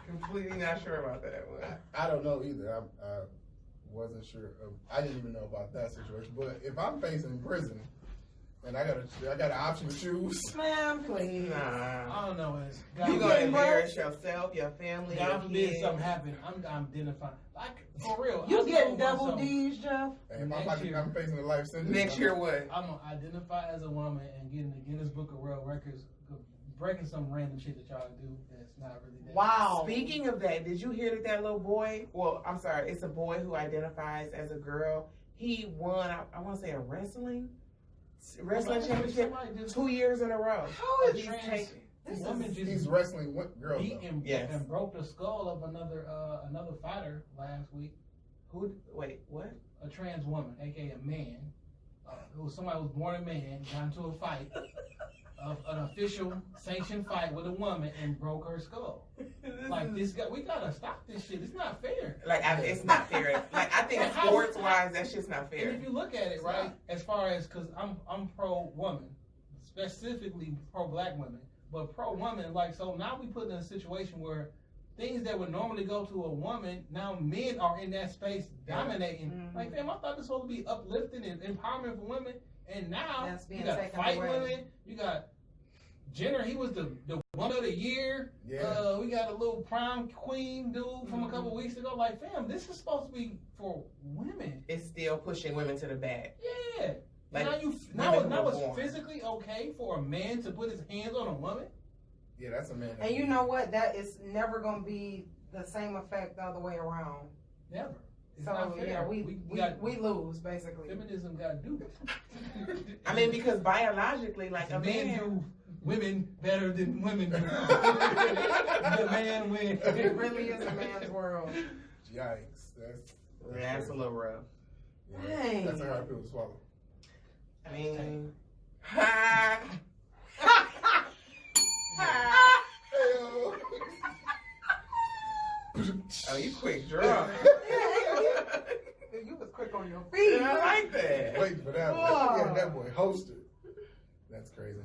Completely not sure about that one. I don't know either. I wasn't sure. I didn't even know about that situation. But if I'm facing prison and I got an option to choose, Man, please. Nah. I don't know. It's You God, gonna embarrass yourself, your family, your God forbid kids. something happen. I'm identifying. Like for real. You I getting know double myself. D's, Jeff? and if I'm facing a life sentence, Next year what? I'm gonna identify as a woman and get in the Guinness Book of World Records, breaking some random shit that y'all do that's not really that. Wow. Speaking of that, did you hear that little boy? Well, I'm sorry, it's a boy who identifies as a girl. He won, I want to say, a wrestling championship Somebody just 2 years in a row. How is He's trans- taken. This woman is, just he's wrestling girls. beat Though. and, Yes. and broke the skull of another fighter last week. Who? Wait, what? A trans woman, aka a man. It was somebody who was born a man, got into a fight, an official sanctioned fight with a woman, and broke her skull. Like this guy, we gotta stop this shit. It's not fair. Like, it's not fair. Like, I think sports wise, that shit's not And fair. if you look at it, right, as far as because I'm pro woman, specifically pro black women, but pro woman, like so now we put in a situation where things that would normally go to a woman, now men are in that space dominating. Mhm. Like, fam, I thought this was supposed to be uplifting and empowerment for women, and now That's being you got taken fight away. women. You got Jenner, he was the one of the year. Yeah. We got a little prime queen dude from a couple weeks ago. Like, fam, this is supposed to be for women. It's still pushing women to the back. Yeah. Like, Now women now were it's born. physically okay for a man to put his hands on a woman? Yeah, that's a man. and you know what? That is never gonna be the same effect the other way around. Never. It's So not fair. yeah, got we lose basically. feminism got to do it. I mean, because biologically, like a men man. do women better than women do. The man wins. It really is a man's world. Yikes. That's a little rough. Yeah, Dang. that's a hard pill to swallow. I mean, ha. Hey-o. Oh, you quick draw. You was quick on your feet. I like that. Wait for that Whoa. one. Yeah, that boy hosted. That's crazy.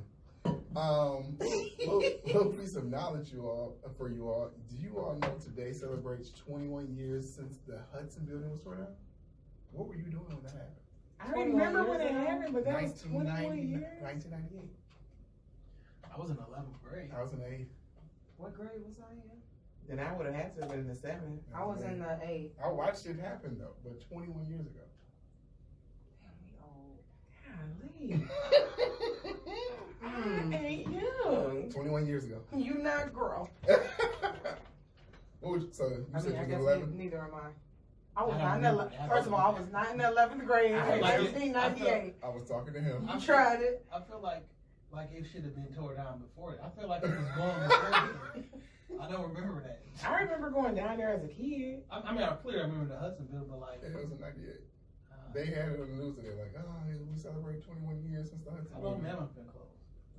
Little piece of knowledge for you all. Do you all know today celebrates 21 years since the Hudson building was torn down? What were you doing when that happened? I remember when it happened, but that was 21 years. 1998. I was in 11th grade. I was in the 8th. What grade was I in? Then I would have had to have been in the 7th. I was in the 8th. I watched it happen though, but 21 years ago. Damn, we old. Golly. I ain't young. 21 years ago. You not girl. What would you, so you I said mean, I you guess was 11? neither am I. I was I not in don't the, remember. first of all, I was not in the 11th grade I in feel like it- 1998. I was talking to him. You tried it. I feel like it should have been torn down before it. I feel like it was going before it. I don't remember that. I remember going down there as a kid. I mean, I'm clear I remember the Hudson bill, but like, It was in 98. They had it on the news today, like, we celebrate 21 years since the Hudson how long building. Mammoth been closed?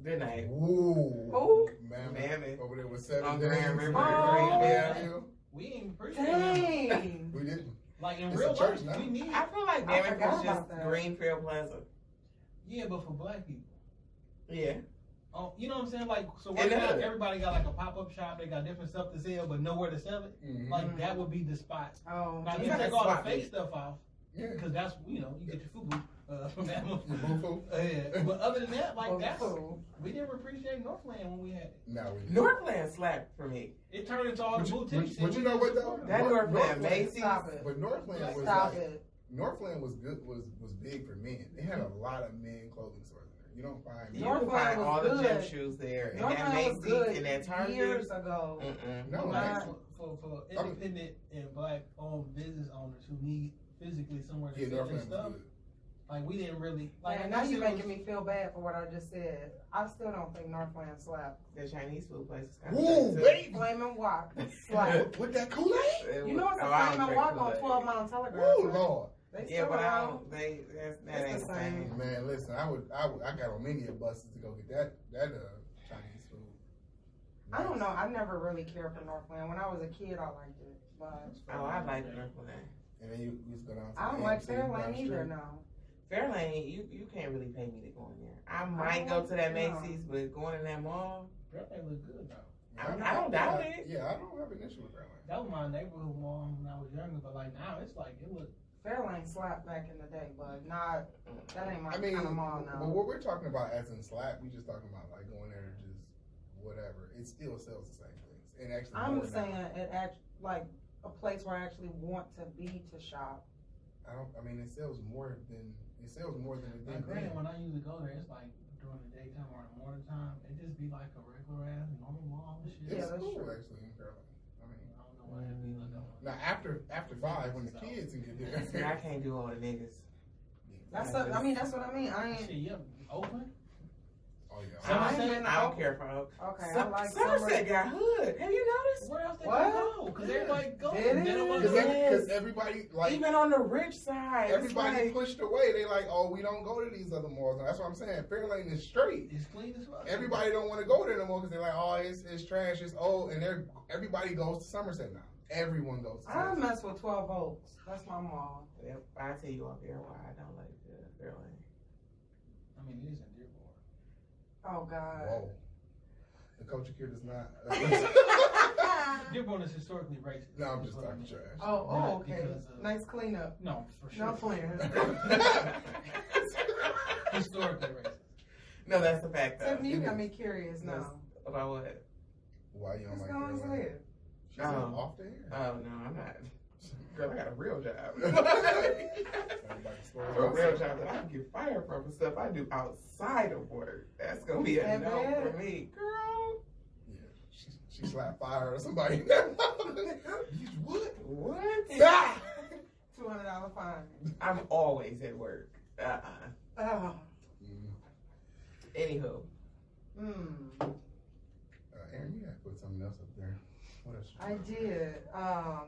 Good night. Ooh. Who? Mammoth. Over there with 7 On days. Grand River, Greenville. We ain't appreciate that. Dang. We didn't. Like in It's real a church life, now. we need. I feel like I Mammoth forgot was just about that. Greenfield Plaza. Yeah, but for black people. Yeah. Oh, you know what I'm saying? Like, so In right the now, hood. everybody got like a pop-up shop. They got different stuff to sell, but nowhere to sell it. Mhm. Like, that would be the spot. Oh, Now, You you gotta take all the swap fake it. stuff off, Yeah. because that's, you know, you get your FUBU from Mammoth. You boo-foo? Yeah. But other than that, like, oh, that's, cool. we didn't appreciate Northland when we had it. No, we didn't. Northland slapped for me. It turned into all the boutiques. but you know what, though? That Northland, Northland- Macy's. Stop it. But Northland was Stop like, it. Northland was good, was big for men. They had a lot of men clothing stores in there. You don't find You Northland can find was all the gym good. shoes there. And that Northland was Macy's good and that Target. years ago. Mm-mm. no. Not- like, For independent and black-owned business owners who need physically somewhere to yeah, sell their Northland was stuff, good. like, we didn't really, like, Man, I now guess you're it making was- me feel bad for what I just said. I still don't think Northland slapped. The Chinese food place is kind of Ooh, wait. Flamin' Wok slapped. With that Kool-Aid? You know it's a Oh, I don't Flamin' drink Wok on Kool-Aid. 12 Mile Telegraph. Oh, right? Lord. They Yeah, still but I around. don't. That It's ain't the the same. same. Man, listen, I got on many of buses to go get that Chinese food. I don't know. I never really cared for Northland. When I was a kid, I liked it, but Oh, I like Northland. And then you just go down to I don't the like AMC down Fairlane the either street. now. Fairlane, you can't really pay me to go in there. I don't might go like to that it, no. Macy's, but going in that mall, Fairlane look good though. I don't doubt it. Yeah, I don't have an issue with Fairlane. That was my neighborhood mall when I was younger, but like now it's like it look. Fairlane slapped back in the day, but not. That ain't my I mean, kind of mall now. but what we're talking about as in slap, we just talking about like going there and just whatever. It still sells the same things, and actually. I'm more now. saying it like a place where I actually want to be to shop. I mean, it sells more than it did. Like then. granted, when I usually go there, it's like during the daytime or in the morning time, it just be like a regular ass normal mall and shit. It's Yeah, that's cool true. actually in Fairlane. I mean, I don't know what it be like. now after 5 when the kids can get see, there. I can't do all the niggas. That's what I mean. That's what I mean. I ain't. Shit, yeah, Oakland. Oh yeah. Somerset? I don't care for Oak. Okay, I like Somerset got hood. Have you noticed? Where else they What? can go? Because everybody goes. Did it? They don't want Because to go. Yes. everybody like Even on the rich side, everybody it's like, pushed away. They like, oh, we don't go to these other malls. And that's what I'm saying. Fairlane is straight. It's clean as fuck. Everybody don't want to go there no more because they're like, oh, it's trash, it's old, and everybody goes to Somerset now. Everyone goes to I Somerset. mess with 12 Oaks. That's my mall. Yep, I tell you off air why I don't like Fairlane. I mean, it is in Dearborn. Oh God. Whoa. The culture here does not. Dearborn is historically racist. No, I'm just talking trash. Oh, okay. Because of- Nice cleanup. No, for sure. No playing. Historically racist. No, that's a fact though. Tiffany, you got me curious now. About what? Why you don't What's like going on Fairlane? here? She's off the air. Oh no, I'm not. Girl, I got a real job. Everybody A real job that I can get fired from for stuff I do outside of work. That's gonna be a That no bad? for me, girl. Yeah, she slapped fire or somebody. You what? What? $200 fine. I'm always at work. Oh. Anywho, Aaron, you gotta put something else up there. What else? I did. I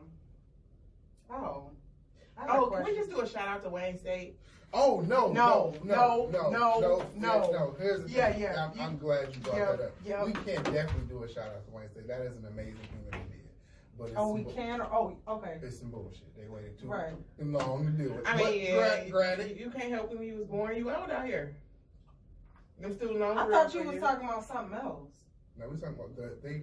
have a can we question. just do a shout out to Wayne State? Oh no! No. Here's the Yeah, thing. yeah. I'm glad you brought that up. Yeah. We can definitely do a shout out to Wednesday. That is an amazing thing that they did. But it's Oh, we some can? Oh, okay. It's some bullshit. They waited too Right. long to do it. I But mean, yeah, granted, you can't help when you was born. You old out here. Them student loans. I real thought for you was talking about something else. no, we're talking about they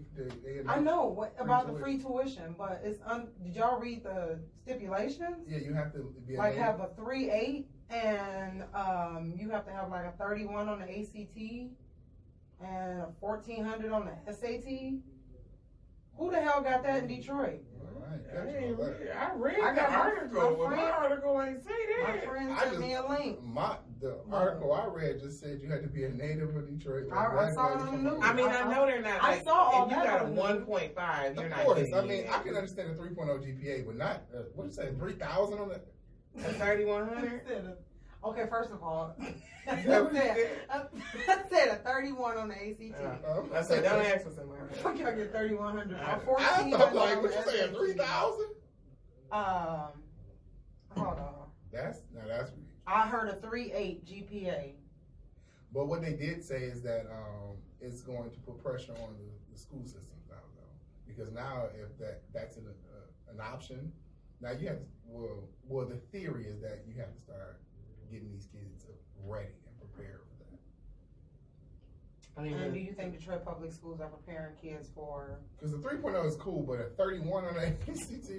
I know what about the tuition. free tuition, but it's did y'all read the stipulations? Yeah, you have to be a Like native. have a 3.8 and you have to have like a 31 on the ACT and a 1400 on the SAT. Who the hell got that in Detroit? All right, I catch you on that. read I the got my article, but my friend- article ain't say My that. friend I sent just- me a link. The article I read just said you had to be a native of Detroit. I saw it on the news. I mean, I know they're not. I Like, saw all if you that got a on the news. 1.5, you're Of not course, getting I mean, it. I can understand a 3.0 GPA, but not what you say, 3,000 on the. A 3,100. Okay, first of all, I said a 31 on the ACT. I said, don't ask for somebody. Fuck y'all get 3,100. I Or 14. I thought like, what you saying, 3,000? Hold on. That's I heard a 3.8 GPA. But what they did say is that it's going to put pressure on the school systems now, though, because now if that's an option, now you have well the theory is that you have to start getting these kids ready and prepared for that. I mean, And do you think Detroit public schools are preparing kids for? Because the 3.0 is cool, but a 31 on the ACT.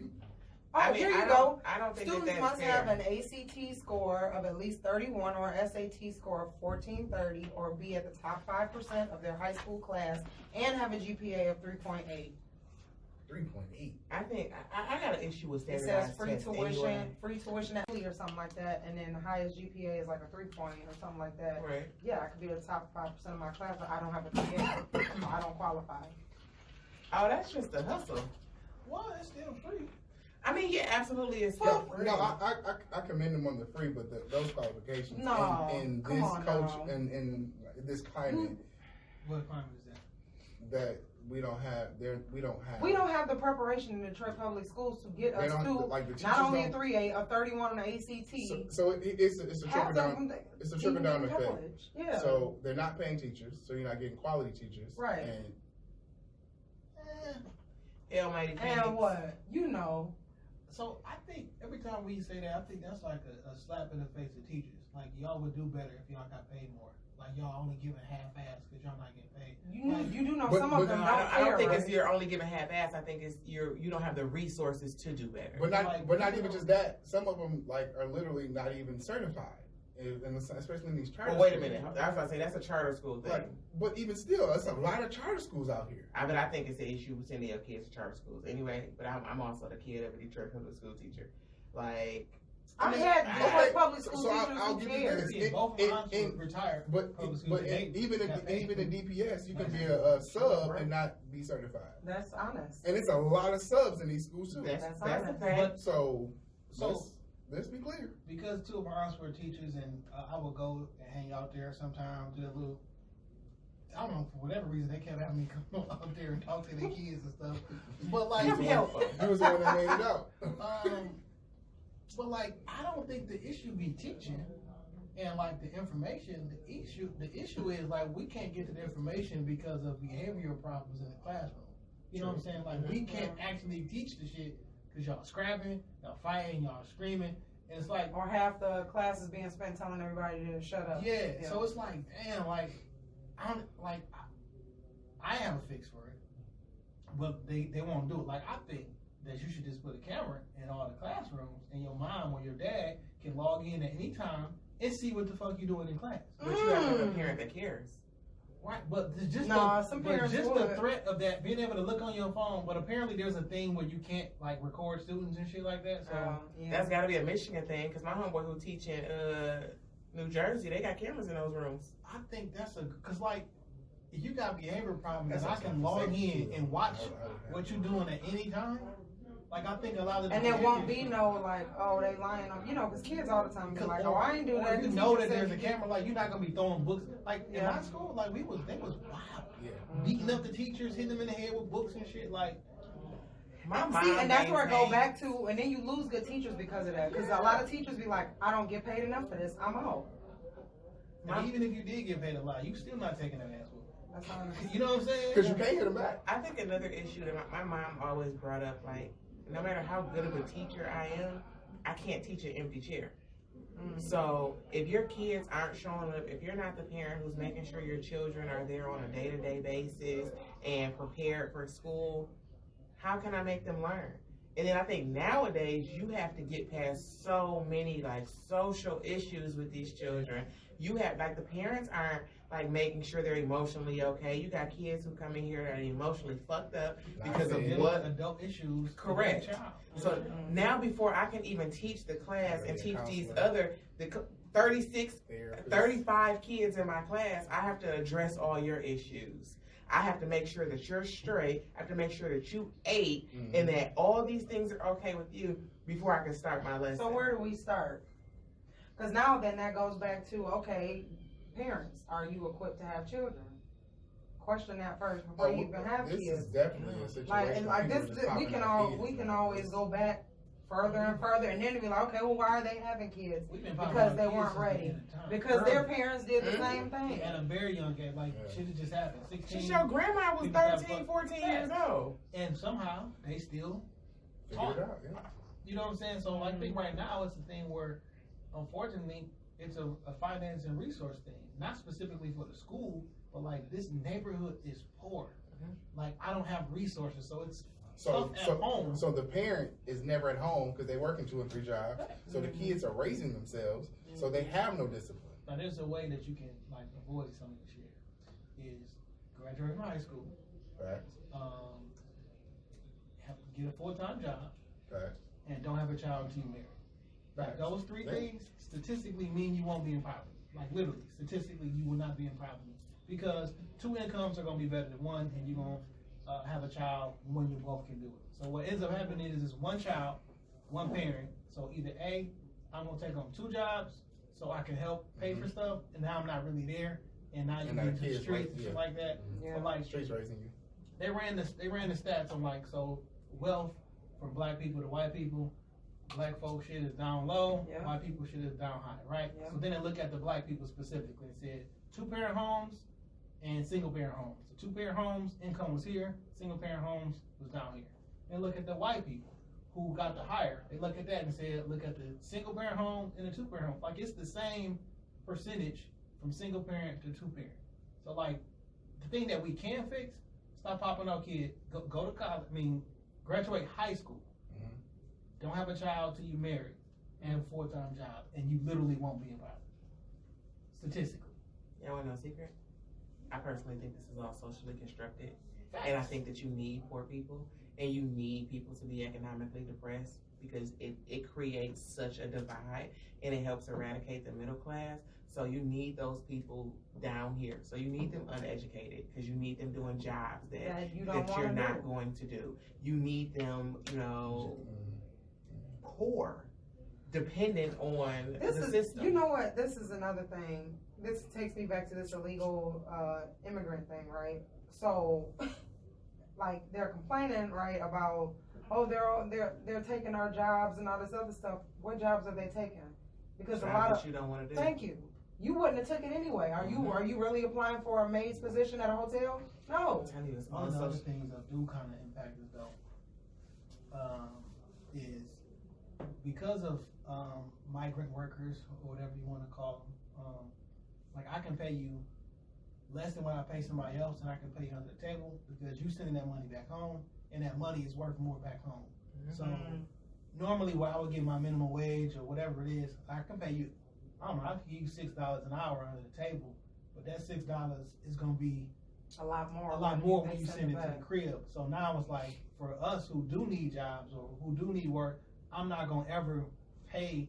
Oh, I mean, here you I go. I don't think Students that's must fair. have an ACT score of at least 31 or SAT score of 1430 or be at the top 5% of their high school class and have a GPA of 3.8. 3.8. I think I got an issue with It standardized says free tests tuition, anyway. free tuition at or something like that, and then the highest GPA is like a 3 point or something like that. Right. Yeah, I could be the top 5% of my class, but I don't have a 3.8, so I don't qualify. Oh, that's just a hustle. Well, it's still free. I mean, yeah, absolutely, it's Well, still free. no, I commend them on the free, but those qualifications No, in come this on coach now. in this climate What climate is that? that we don't have We don't have the preparation in the Detroit public schools to get they us don't to like the teachers not only a don't- 3A, a 31 on the ACT. So it's a trickle down. It's a trickle down effect. College. Yeah. So they're not paying teachers, so you're not getting quality teachers. Right. And Almighty Phoenix. And what? You know. So I think every time we say that, I think that's like a slap in the face to teachers. Like, y'all would do better if y'all got paid more. Like, y'all only giving half-ass because y'all not getting paid. You do know But- some but of them No, don't I don't care, think right? it's you're only giving half-ass. I think it's you don't have the resources to do better. but not Like, even just that. Some of them like are literally not even certified, especially in these charter. Well, wait a schools. minute. I was about to say that's a charter school thing. Like, but even still, that's a lot of charter schools out here. I think it's an issue with sending your kids to charter schools anyway. But I'm also the kid of a Detroit public school teacher. Like, I mean, had I- Detroit public so school I'll- teachers I'll who give you cared. this. Yeah, both of mine in- retired. But public schools, they even got paid. in DPS, you can be a sub and not be certified. That's honest. And it's a lot of subs in these schools too. that's That's a honest. fact. So So- let's be clear. Because two of our aunts were teachers, and I would go and hang out there sometimes, do a little. I don't know, for whatever reason, they kept having me come up there and talk to their kids and stuff. But like, You're helpful. You was the one that made it out. But like, I don't think the issue be teaching and like the information. The issue is like we can't get to the information because of behavioral problems in the classroom. You know what I'm saying? Like we can't actually teach the shit because y'all scrapping, y'all fighting, y'all screaming. And it's like, Or half the class is being spent telling everybody to shut up. yeah. So it's like, damn, like I have a fix for it, but they won't do it. Like I think that you should just put a camera in all the classrooms, and your mom or your dad can log in at any time and see what the fuck you doing in class. But you have to have a parent that cares. Right, but it's just Nah, some parents the would. threat of that being able to look on your phone. But apparently, there's a thing where you can't like record students and shit like that. So Yeah. That's got to be a Michigan thing because my homeboy who teach in New Jersey, they got cameras in those rooms. I think that's because like if you got behavioral problems, That's and I what can I'm log saying. in and watch what you're doing at any time. Like I think a lot of the And there won't be behaviors- no like, oh, they lying on, because kids all the time be like, oh, or- I ain't do or that. You The know teacher that said there's a you camera. Like you're not gonna be throwing books. Like in Yeah. my school, like they was wild, Yeah. beating up the teachers, hitting them in the head with books and shit. Like My See, mom and that's where I go maintains- back to, and then you lose good teachers because of that. Because a lot of teachers be like, I don't get paid enough for this, I'm out. and even if you did get paid a lot, you still not taking that ass whooping. That's honest. You know what I'm saying? Because you can't get them back. I think another issue that my mom always brought up, like, no matter how good of a teacher I am, I can't teach an empty chair. So if your kids aren't showing up, if you're not the parent who's making sure your children are there on a day-to-day basis and prepared for school, how can I make them learn? And then I think nowadays you have to get past so many like social issues with these children. You have like the parents aren't like making sure they're emotionally okay. You got kids who come in here that are emotionally fucked up because of Dealing what with adult issues. Correct. with a child. so now before I can even teach the class and Yeah, teach these counselor. other the 36, Therapist. 35 kids in my class, I have to address all your issues. I have to make sure that you're straight. I have to make sure that you ate Mhm. and that all these things are okay with you before I can start my lesson. So where do we start? Because now then that goes back to, okay, parents, are you equipped to have children? Question that first before you even have This kids. is definitely a situation. Like, and where like people this, are just we popping can out kids. we can always go back further and further, and then be like, okay, well, why are they having kids? We've been popping Because out they kids weren't since the ready. beginning of time. Because their Early. parents did the Mhm. same thing. At a very young age, like Yeah. shit had just happened. 16. Just your grandma was People have 13, fun. 14 years old. And somehow they still Figure it out, yeah. You know what I'm saying? So I think right now it's a thing where, unfortunately, it's a finance and resource thing. Not specifically for the school, but like this neighborhood is poor. Like I don't have resources, so it's So, tough at home. so the parent is never at home because they're working 2 and 3 jobs. So the kids are raising themselves, so they have no discipline. Now there's a way that you can like avoid some of this shit. Is graduate from high school, Right? get a full-time job, Right? and don't have a child until you marry. Like Facts. those 3 Yeah. things statistically mean you won't be in poverty. Like literally, statistically, you will not be in poverty because 2 incomes are gonna be better than 1, and you're gonna have a child when you both can do it. So what ends up happening is 1 child, 1 parent. So either A, I'm gonna take on 2 jobs so I can help pay for stuff, and now I'm not really there, and now you And now get the to the kids streets like- and shit yeah. like that. Yeah. But like Streets raising you. they ran the stats on like, so wealth from black people to white people, black folk shit is down low, Yeah. white people shit is down high, right? Yeah. So then they look at the black people specifically and said 2-parent homes and single-parent homes. So 2-parent homes, income was here, single-parent homes was down here. Then look at the white people who got the higher. They look at that and said, look at the single-parent home and the 2-parent home. Like, it's the same percentage from single-parent to 2-parent. So, like, the thing that we can fix, stop popping out kids, go to college, graduate high school. Mhm. Don't have a child till you marry and have a full-time job, and you literally won't be about it. Statistically. Y'all want to know a secret? I personally think this is all socially constructed. And I think that you need poor people and you need people to be economically depressed because it creates such a divide and it helps eradicate the middle class. So you need those people down here. So you need them uneducated because you need them doing jobs that you don't you're want to not do. going to do. You need them, poor, dependent on This the is, system. you know what? This is another thing. This takes me back to this illegal immigrant thing, right? So, like, they're complaining, right, about they're taking our jobs and all this other stuff. What jobs are they taking? Because a lot that of you don't want to do. thank you. You wouldn't have took it anyway. Are you really applying for a maid's position at a hotel? No. I'm telling you, it's One all of the other social. things that do kind of impact us though, is because of migrant workers or whatever you want to call them. Like, I can pay you less than what I pay somebody else, and I can pay you under the table because you sending that money back home, and that money is worth more back home. So normally, where I would get my minimum wage or whatever it is, I can pay you. I don't know. I can give you $6 an hour under the table, but that $6 is gonna be A lot more. when you send it to the crib. So now it's like, for us who do need jobs or who do need work, I'm not gonna ever pay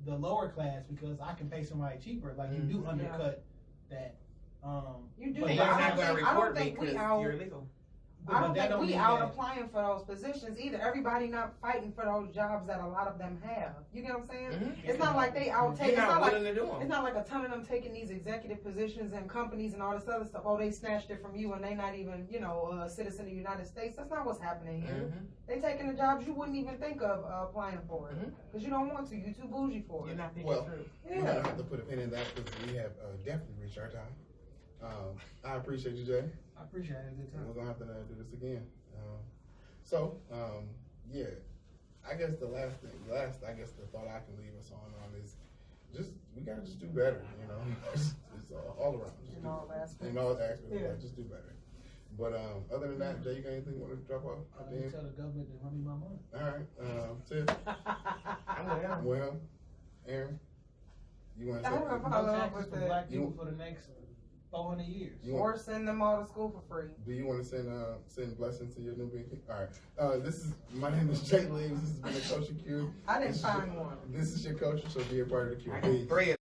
the lower class because I can pay somebody cheaper. Like, you do undercut that. You do. But but you're I not don't going to think- I don't report me think we because out. you're illegal. I don't that think we mean out that- applying for those positions either. Everybody not fighting for those jobs that a lot of them have. You get what I'm saying? Mhm. It's not like they out taking. You're It's not not like willing to do them. it's not like a ton of them taking these executive positions in companies and all this other stuff. Oh, they snatched it from you and they not even, a citizen of the United States. That's not what's happening here. Mhm. They taking the jobs you wouldn't even think of applying for it because you don't want to. You too bougie for You're it. not thinking Well, through. We're gonna have to put a pin in that because we have definitely reached our time. I appreciate you, Jay. I appreciate it. Good We're time. gonna have to do this again. Yeah, I guess the thought I can leave us on is we gotta just do better, it's all around. Just In do- all aspects. In all aspects, Yeah. just do better. But other than that, Jay, you got anything you want to drop off? I didn't tell the government to run me my money. All right, Tiff, well, Aaron, you want to I don't know. say? Follow No up taxes with for that. black people for the next 400 years. You want- Or send them all to school for free. Do you want to send blessings to your new baby? All right. My name is Jay Leaves. This has been the Culture Cube. I didn't find one. This is your culture, so be a part of the I Cube. got 3 of